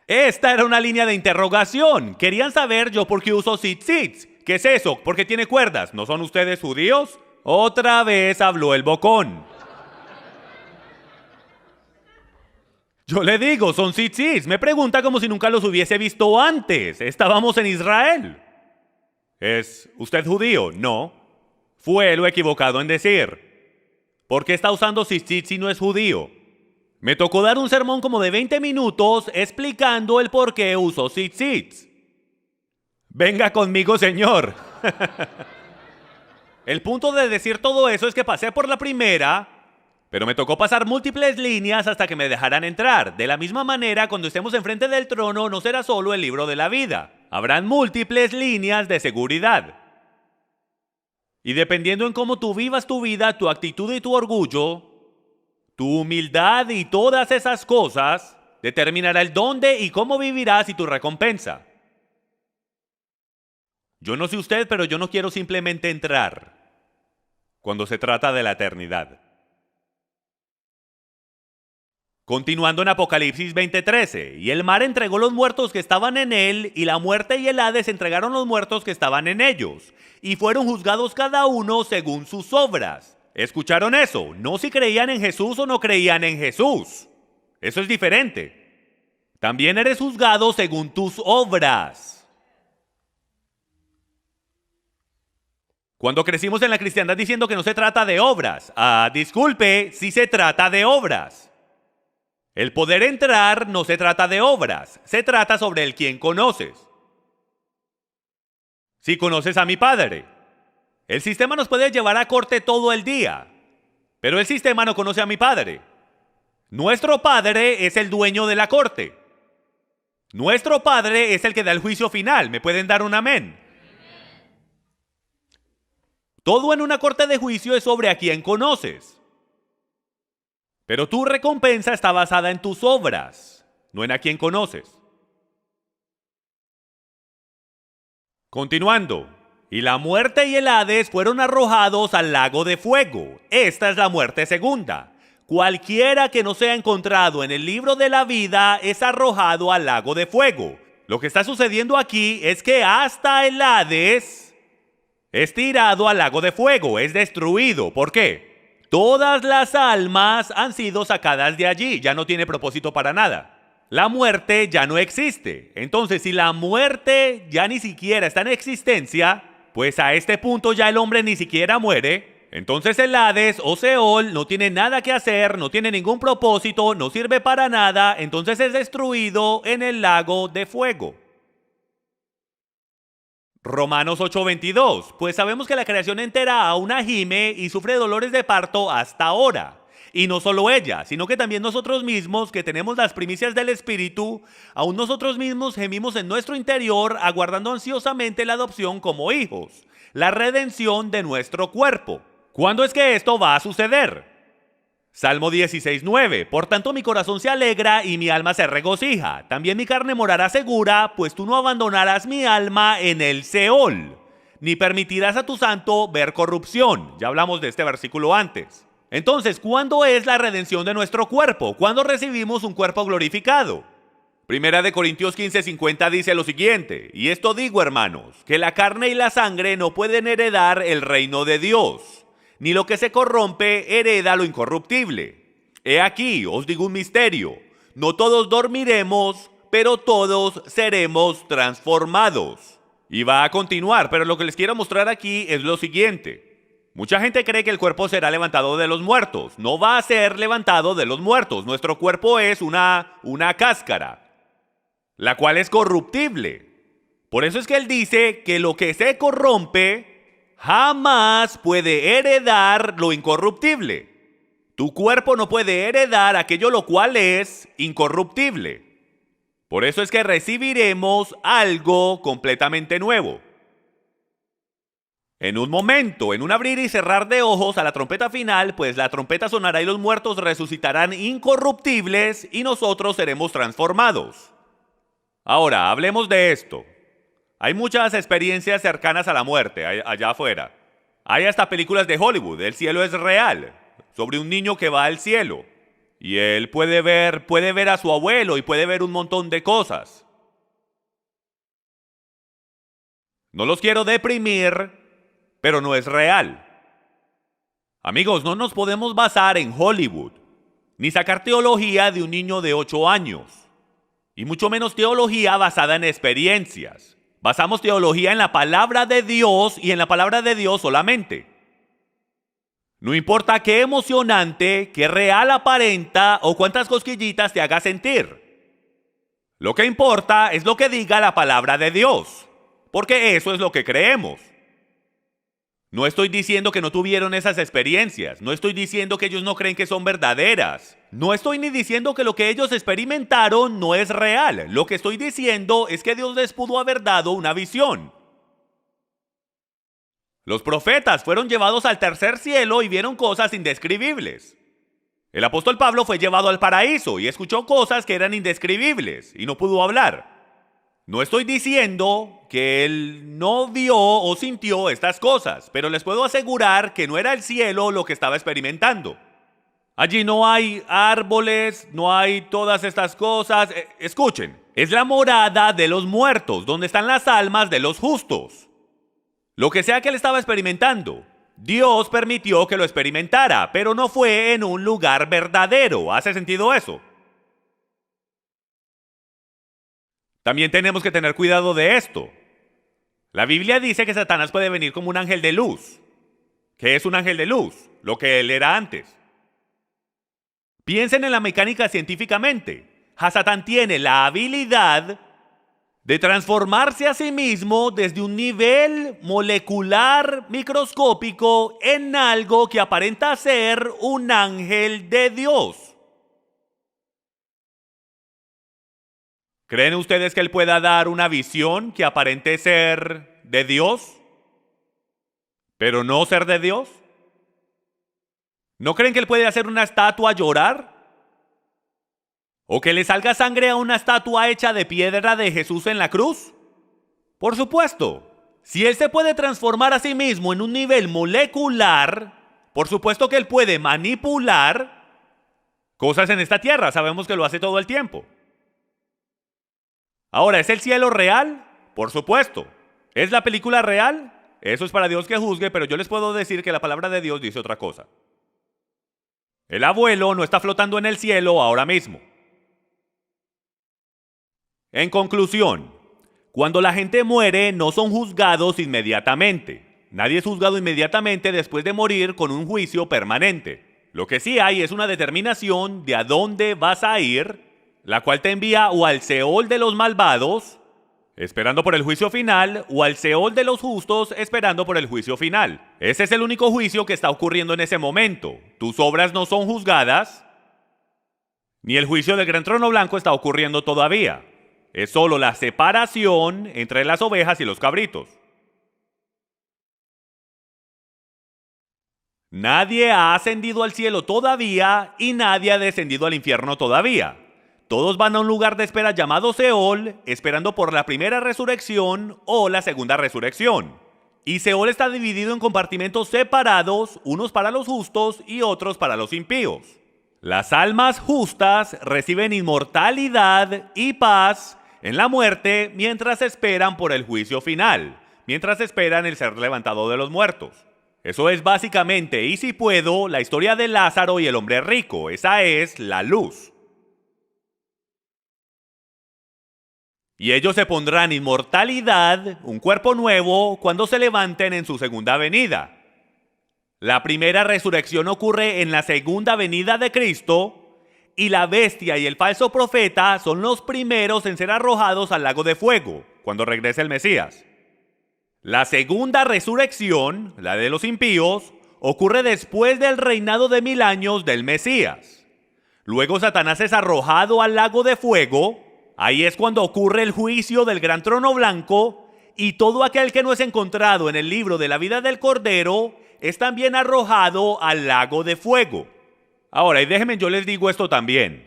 Esta era una línea de interrogación. Querían saber yo por qué uso tzitzits. ¿Qué es eso? ¿Por qué tiene cuerdas? ¿No son ustedes judíos? Otra vez habló el bocón. Yo le digo, son tzitzits. Me pregunta como si nunca los hubiese visto antes. Estábamos en Israel. ¿Es usted judío? No. Fue lo equivocado en decir. ¿Por qué está usando tzitzits si no es judío? Me tocó dar un sermón como de 20 minutos explicando el por qué uso tzitzits. Venga conmigo, señor. El punto de decir todo eso es que pasé por la primera, pero me tocó pasar múltiples líneas hasta que me dejaran entrar. De la misma manera, cuando estemos enfrente del trono, no será solo el libro de la vida. Habrán múltiples líneas de seguridad. Y dependiendo en cómo tú vivas tu vida, tu actitud y tu orgullo, tu humildad y todas esas cosas, determinará el dónde y cómo vivirás y tu recompensa. Yo no sé usted, pero yo no quiero simplemente entrar cuando se trata de la eternidad. Continuando en Apocalipsis 20:13, y el mar entregó los muertos que estaban en él, y la muerte y el Hades entregaron los muertos que estaban en ellos, y fueron juzgados cada uno según sus obras. ¿Escucharon eso? No si creían en Jesús o no creían en Jesús. Eso es diferente. También eres juzgado según tus obras. Cuando crecimos en la cristiandad diciendo que no se trata de obras, disculpe, sí se trata de obras. El poder entrar no se trata de obras, se trata sobre el quién conoces. Si conoces a mi Padre, el sistema nos puede llevar a corte todo el día, pero el sistema no conoce a mi Padre. Nuestro Padre es el dueño de la corte. Nuestro Padre es el que da el juicio final. ¿Me pueden dar un amén? Todo en una corte de juicio es sobre a quién conoces. Pero tu recompensa está basada en tus obras, no en a quién conoces. Continuando. Y la muerte y el Hades fueron arrojados al lago de fuego. Esta es la muerte segunda. Cualquiera que no sea encontrado en el libro de la vida es arrojado al lago de fuego. Lo que está sucediendo aquí es que hasta el Hades es tirado al lago de fuego, es destruido. ¿Por qué? Todas las almas han sido sacadas de allí, ya no tiene propósito para nada. La muerte ya no existe. Entonces, si la muerte ya ni siquiera está en existencia, pues a este punto ya el hombre ni siquiera muere. Entonces el Hades o Seol no tiene nada que hacer, no tiene ningún propósito, no sirve para nada, entonces es destruido en el lago de fuego. Romanos 8:22, pues sabemos que la creación entera aún gime y sufre dolores de parto hasta ahora. Y no solo ella, sino que también nosotros mismos, que tenemos las primicias del Espíritu, aún nosotros mismos gemimos en nuestro interior, aguardando ansiosamente la adopción como hijos, la redención de nuestro cuerpo. ¿Cuándo es que esto va a suceder? Salmo 16:9, por tanto mi corazón se alegra y mi alma se regocija. También mi carne morará segura, pues tú no abandonarás mi alma en el Seol, ni permitirás a tu santo ver corrupción. Ya hablamos de este versículo antes. Entonces, ¿cuándo es la redención de nuestro cuerpo? ¿Cuándo recibimos un cuerpo glorificado? Primera de Corintios 15:50 dice lo siguiente, y esto digo, hermanos, que la carne y la sangre no pueden heredar el reino de Dios, ni lo que se corrompe hereda lo incorruptible. He aquí, os digo un misterio, no todos dormiremos, pero todos seremos transformados. Y va a continuar, pero lo que les quiero mostrar aquí es lo siguiente. Mucha gente cree que el cuerpo será levantado de los muertos. No va a ser levantado de los muertos. Nuestro cuerpo es una cáscara, la cual es corruptible. Por eso es que él dice que lo que se corrompe jamás puede heredar lo incorruptible. Tu cuerpo no puede heredar aquello lo cual es incorruptible. Por eso es que recibiremos algo completamente nuevo. En un momento, en un abrir y cerrar de ojos a la trompeta final, pues la trompeta sonará y los muertos resucitarán incorruptibles y nosotros seremos transformados. Ahora, hablemos de esto. Hay muchas experiencias cercanas a la muerte allá afuera. Hay hasta películas de Hollywood, el cielo es real, sobre un niño que va al cielo. Y él puede ver a su abuelo y puede ver un montón de cosas. No los quiero deprimir, pero no es real. Amigos, no nos podemos basar en Hollywood, ni sacar teología de un niño de 8 años, y mucho menos teología basada en experiencias. Basamos teología en la palabra de Dios y en la palabra de Dios solamente. No importa qué emocionante, qué real aparenta o cuántas cosquillitas te haga sentir. Lo que importa es lo que diga la palabra de Dios, porque eso es lo que creemos. No estoy diciendo que no tuvieron esas experiencias, no estoy diciendo que ellos no creen que son verdaderas, no estoy ni diciendo que lo que ellos experimentaron no es real, lo que estoy diciendo es que Dios les pudo haber dado una visión. Los profetas fueron llevados al tercer cielo y vieron cosas indescribibles. El apóstol Pablo fue llevado al paraíso y escuchó cosas que eran indescribibles y no pudo hablar. No estoy diciendo que él no vio o sintió estas cosas, pero les puedo asegurar que no era el cielo lo que estaba experimentando. Allí no hay árboles, no hay todas estas cosas. Escuchen, es la morada de los muertos, donde están las almas de los justos. Lo que sea que él estaba experimentando, Dios permitió que lo experimentara, pero no fue en un lugar verdadero. ¿Hace sentido eso? También tenemos que tener cuidado de esto. La Biblia dice que Satanás puede venir como un ángel de luz. ¿Qué es un ángel de luz? Lo que él era antes. Piensen en la mecánica científicamente. Satán tiene la habilidad de transformarse a sí mismo desde un nivel molecular microscópico en algo que aparenta ser un ángel de Dios. ¿Creen ustedes que él pueda dar una visión que aparente ser de Dios, pero no ser de Dios? ¿No creen que él puede hacer una estatua llorar? ¿O que le salga sangre a una estatua hecha de piedra de Jesús en la cruz? Por supuesto. Si él se puede transformar a sí mismo en un nivel molecular, por supuesto que él puede manipular cosas en esta tierra. Sabemos que lo hace todo el tiempo. Ahora, ¿es el cielo real? Por supuesto. ¿Es la película real? Eso es para Dios que juzgue, pero yo les puedo decir que la palabra de Dios dice otra cosa. El abuelo no está flotando en el cielo ahora mismo. En conclusión, cuando la gente muere no son juzgados inmediatamente. Nadie es juzgado inmediatamente después de morir con un juicio permanente. Lo que sí hay es una determinación de a dónde vas a ir, la cual te envía o al Seol de los malvados, esperando por el juicio final, o al Seol de los justos, esperando por el juicio final. Ese es el único juicio que está ocurriendo en ese momento. Tus obras no son juzgadas, ni el juicio del gran trono blanco está ocurriendo todavía. Es solo la separación entre las ovejas y los cabritos. Nadie ha ascendido al cielo todavía y nadie ha descendido al infierno todavía. Todos van a un lugar de espera llamado Seol, esperando por la primera resurrección o la segunda resurrección. Y Seol está dividido en compartimentos separados, unos para los justos y otros para los impíos. Las almas justas reciben inmortalidad y paz en la muerte mientras esperan por el juicio final, mientras esperan el ser levantado de los muertos. Eso es básicamente, y si puedo, la historia de Lázaro y el hombre rico. Esa es la luz. Y ellos se pondrán inmortalidad, un cuerpo nuevo, cuando se levanten en su segunda venida. La primera resurrección ocurre en la segunda venida de Cristo, y la bestia y el falso profeta son los primeros en ser arrojados al lago de fuego, cuando regrese el Mesías. La segunda resurrección, la de los impíos, ocurre después del reinado de 1000 años del Mesías. Luego Satanás es arrojado al lago de fuego, ahí es cuando ocurre el juicio del gran trono blanco y todo aquel que no es encontrado en el libro de la vida del Cordero es también arrojado al lago de fuego. Ahora, y déjenme, yo les digo esto también.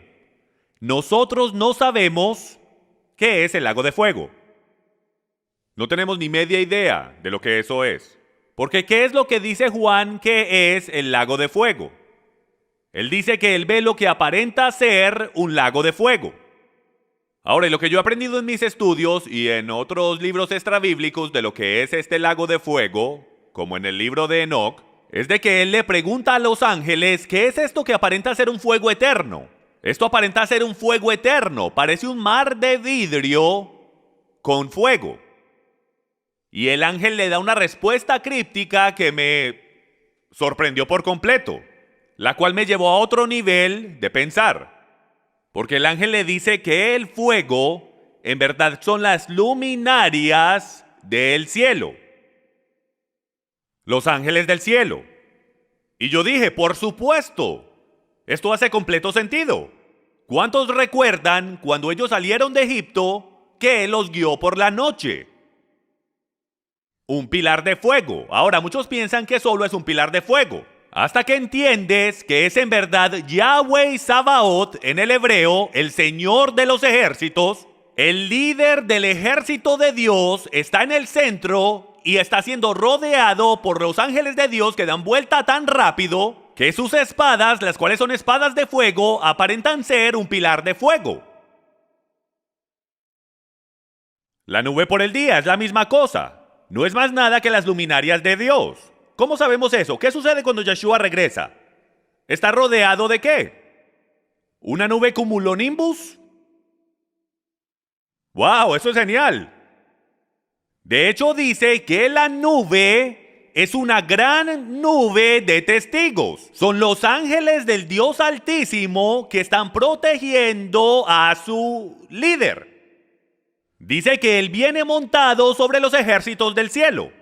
Nosotros no sabemos qué es el lago de fuego. No tenemos ni media idea de lo que eso es. Porque ¿qué es lo que dice Juan que es el lago de fuego? Él dice que él ve lo que aparenta ser un lago de fuego. Ahora, y lo que yo he aprendido en mis estudios y en otros libros extrabíblicos de lo que es este lago de fuego, como en el libro de Enoc, es de que él le pregunta a los ángeles ¿qué es esto que aparenta ser un fuego eterno? Esto aparenta ser un fuego eterno, parece un mar de vidrio con fuego. Y el ángel le da una respuesta críptica que me sorprendió por completo, la cual me llevó a otro nivel de pensar. Porque el ángel le dice que el fuego en verdad son las luminarias del cielo. Los ángeles del cielo. Y yo dije, por supuesto, esto hace completo sentido. ¿Cuántos recuerdan cuando ellos salieron de Egipto que Él los guió por la noche? Un pilar de fuego. Ahora, muchos piensan que solo es un pilar de fuego, hasta que entiendes que es en verdad Yahweh Sabaoth en el hebreo, el Señor de los ejércitos, el líder del ejército de Dios, está en el centro y está siendo rodeado por los ángeles de Dios que dan vuelta tan rápido que sus espadas, las cuales son espadas de fuego, aparentan ser un pilar de fuego. La nube por el día es la misma cosa. No es más nada que las luminarias de Dios. ¿Cómo sabemos eso? ¿Qué sucede cuando Yeshua regresa? ¿Está rodeado de qué? ¿Una nube cumulonimbus? ¡Wow! Eso es genial. De hecho, dice que la nube es una gran nube de testigos. Son los ángeles del Dios Altísimo que están protegiendo a su líder. Dice que Él viene montado sobre los ejércitos del cielo.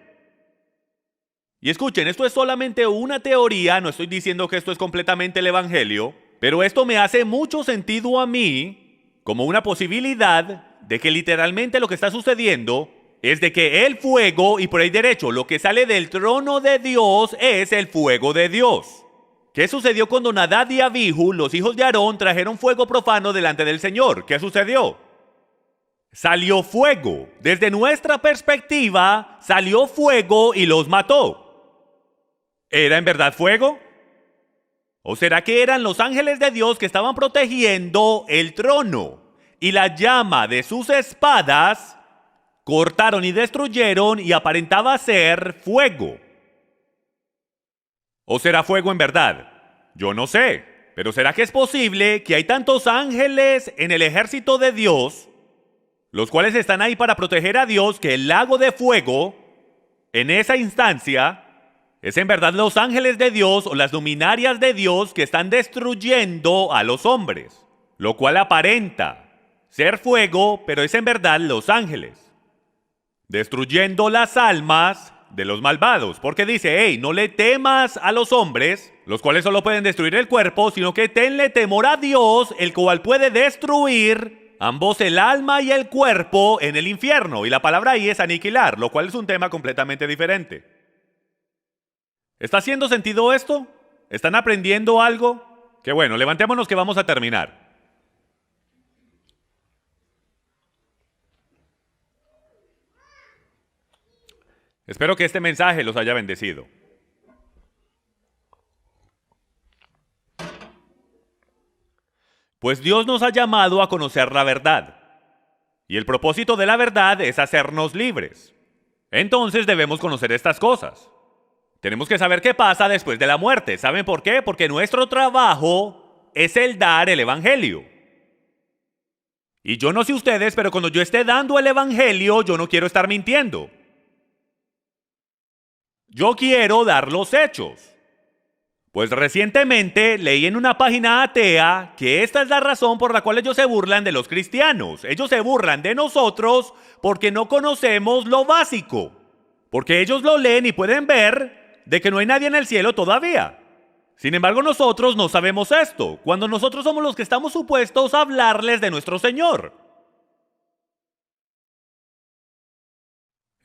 Y escuchen, esto es solamente una teoría, no estoy diciendo que esto es completamente el Evangelio, pero esto me hace mucho sentido a mí como una posibilidad de que literalmente lo que está sucediendo es de que el fuego, y por ahí derecho, lo que sale del trono de Dios es el fuego de Dios. ¿Qué sucedió cuando Nadab y Abihu, los hijos de Aarón, trajeron fuego profano delante del Señor? ¿Qué sucedió? Salió fuego. Desde nuestra perspectiva, salió fuego y los mató. ¿Era en verdad fuego? ¿O será que eran los ángeles de Dios que estaban protegiendo el trono y la llama de sus espadas cortaron y destruyeron y aparentaba ser fuego? ¿O será fuego en verdad? Yo no sé, pero ¿será que es posible que hay tantos ángeles en el ejército de Dios, los cuales están ahí para proteger a Dios, que el lago de fuego, en esa instancia, es en verdad los ángeles de Dios o las luminarias de Dios que están destruyendo a los hombres? Lo cual aparenta ser fuego, pero es en verdad los ángeles destruyendo las almas de los malvados. Porque dice, hey, no le temas a los hombres, los cuales solo pueden destruir el cuerpo, sino que tenle temor a Dios, el cual puede destruir ambos el alma y el cuerpo en el infierno. Y la palabra ahí es aniquilar, lo cual es un tema completamente diferente. ¿Está haciendo sentido esto? ¿Están aprendiendo algo? Qué bueno, levantémonos que vamos a terminar. Espero que este mensaje los haya bendecido. Pues Dios nos ha llamado a conocer la verdad. Y el propósito de la verdad es hacernos libres. Entonces debemos conocer estas cosas. Tenemos que saber qué pasa después de la muerte. ¿Saben por qué? Porque nuestro trabajo es el dar el evangelio. Y yo no sé ustedes, pero cuando yo esté dando el evangelio, yo no quiero estar mintiendo. Yo quiero dar los hechos. Pues recientemente leí en una página atea que esta es la razón por la cual ellos se burlan de los cristianos. Ellos se burlan de nosotros porque no conocemos lo básico. Porque ellos lo leen y pueden ver de que no hay nadie en el cielo todavía. Sin embargo, nosotros no sabemos esto, cuando nosotros somos los que estamos supuestos a hablarles de nuestro Señor.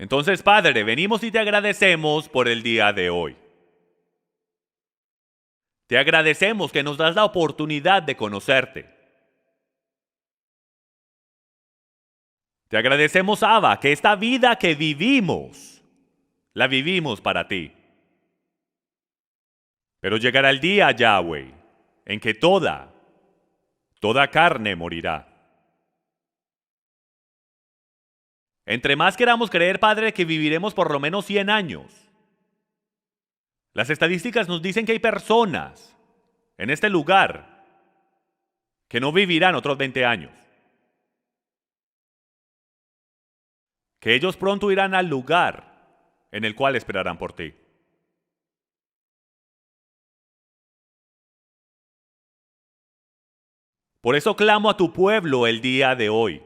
Entonces, Padre, venimos y te agradecemos por el día de hoy. Te agradecemos que nos das la oportunidad de conocerte. Te agradecemos, Abba, que esta vida que vivimos, la vivimos para ti. Pero llegará el día, Yahweh, en que toda carne morirá. Entre más queramos creer, Padre, que viviremos por lo menos 100 años. Las estadísticas nos dicen que hay personas en este lugar que no vivirán otros 20 años. Que ellos pronto irán al lugar en el cual esperarán por ti. Por eso clamo a tu pueblo el día de hoy.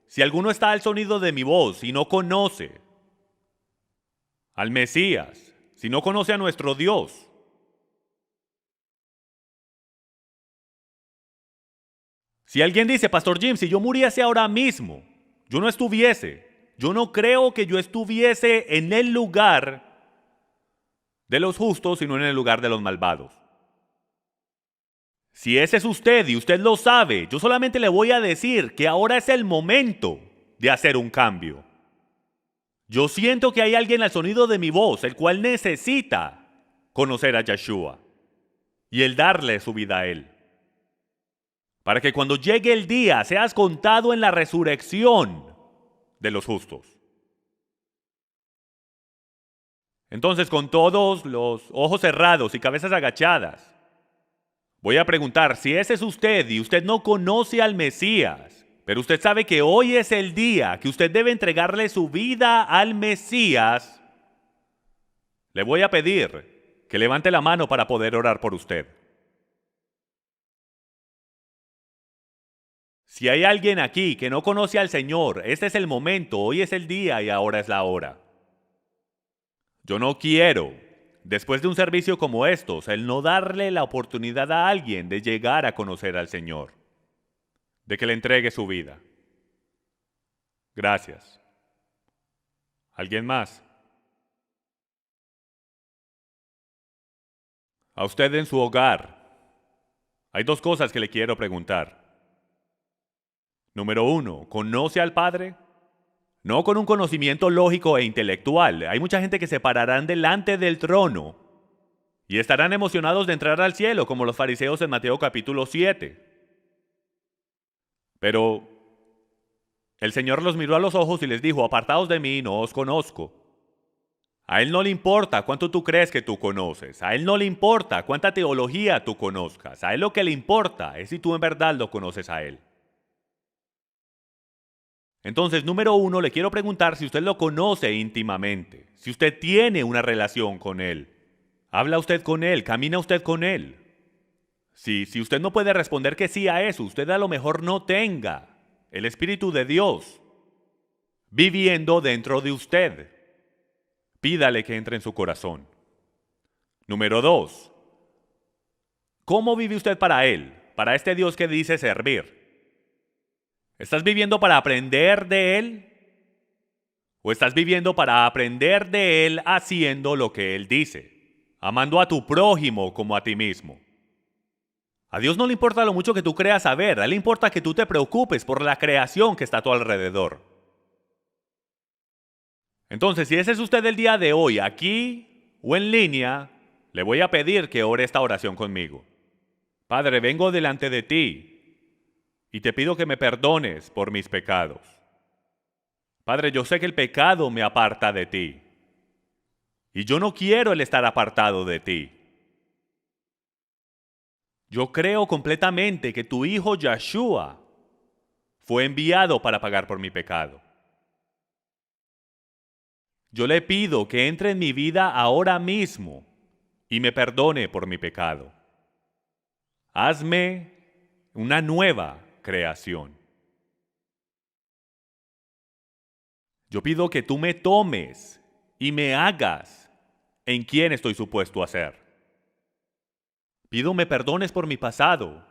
Si alguno está al sonido de mi voz y no conoce al Mesías, si no conoce a nuestro Dios, si alguien dice, Pastor Jim, si yo muriese ahora mismo, yo no creo que yo estuviese en el lugar de los justos, sino en el lugar de los malvados. Si ese es usted y usted lo sabe, yo solamente le voy a decir que ahora es el momento de hacer un cambio. Yo siento que hay alguien al sonido de mi voz, el cual necesita conocer a Yeshua y el darle su vida a él. Para que cuando llegue el día seas contado en la resurrección de los justos. Entonces, con todos los ojos cerrados y cabezas agachadas, voy a preguntar, si ese es usted y usted no conoce al Mesías, pero usted sabe que hoy es el día que usted debe entregarle su vida al Mesías, le voy a pedir que levante la mano para poder orar por usted. Si hay alguien aquí que no conoce al Señor, este es el momento, hoy es el día y ahora es la hora. Yo no quiero, después de un servicio como estos, el no darle la oportunidad a alguien de llegar a conocer al Señor, de que le entregue su vida. Gracias. ¿Alguien más? A usted en su hogar, hay dos cosas que le quiero preguntar. Número 1, ¿conoce al Padre? No con un conocimiento lógico e intelectual. Hay mucha gente que se pararán delante del trono y estarán emocionados de entrar al cielo, como los fariseos en Mateo capítulo 7. Pero el Señor los miró a los ojos y les dijo, apartaos de mí, no os conozco. A Él no le importa cuánto tú crees que tú conoces. A Él no le importa cuánta teología tú conozcas. A Él lo que le importa es si tú en verdad lo conoces a Él. Entonces, número 1, le quiero preguntar si usted lo conoce íntimamente, si usted tiene una relación con Él. ¿Habla usted con Él? ¿Camina usted con Él? Si usted no puede responder que sí a eso, usted a lo mejor no tenga el Espíritu de Dios viviendo dentro de usted. Pídale que entre en su corazón. Número 2, ¿cómo vive usted para Él? Para este Dios que dice servir. ¿Estás viviendo para aprender de Él? ¿O estás viviendo para aprender de Él haciendo lo que Él dice? Amando a tu prójimo como a ti mismo. A Dios no le importa lo mucho que tú creas saber, a Él le importa que tú te preocupes por la creación que está a tu alrededor. Entonces, si ese es usted el día de hoy, aquí o en línea, le voy a pedir que ore esta oración conmigo. Padre, vengo delante de ti y te pido que me perdones por mis pecados. Padre, yo sé que el pecado me aparta de ti. Y yo no quiero el estar apartado de ti. Yo creo completamente que tu Hijo Yeshua fue enviado para pagar por mi pecado. Yo le pido que entre en mi vida ahora mismo y me perdone por mi pecado. Hazme una nueva creación. Yo pido que tú me tomes y me hagas en quien estoy supuesto a ser. Pido me perdones por mi pasado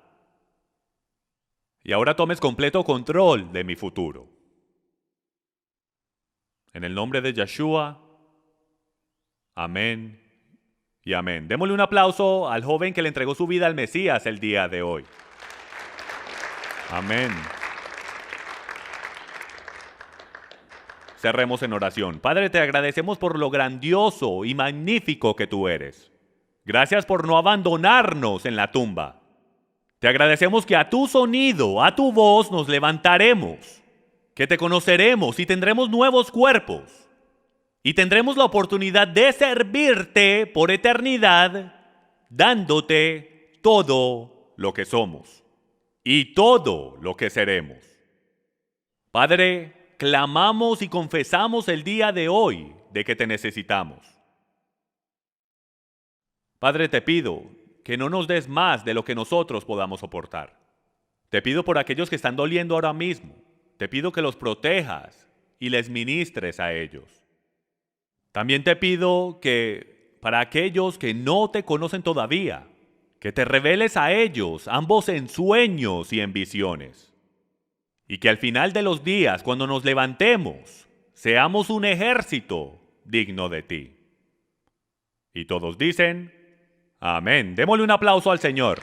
y ahora tomes completo control de mi futuro. En el nombre de Yeshua. Amén y amén. Démosle un aplauso al joven que le entregó su vida al Mesías el día de hoy. Amén. Cerremos en oración. Padre, te agradecemos por lo grandioso y magnífico que tú eres. Gracias por no abandonarnos en la tumba. Te agradecemos que a tu sonido, a tu voz nos levantaremos, que te conoceremos y tendremos nuevos cuerpos. Y tendremos la oportunidad de servirte por eternidad, dándote todo lo que somos y todo lo que seremos. Padre, clamamos y confesamos el día de hoy de que te necesitamos. Padre, te pido que no nos des más de lo que nosotros podamos soportar. Te pido por aquellos que están doliendo ahora mismo. Te pido que los protejas y les ministres a ellos. También te pido que para aquellos que no te conocen todavía, que te reveles a ellos, ambos en sueños y en visiones. Y que al final de los días, cuando nos levantemos, seamos un ejército digno de ti. Y todos dicen, amén. Démosle un aplauso al Señor.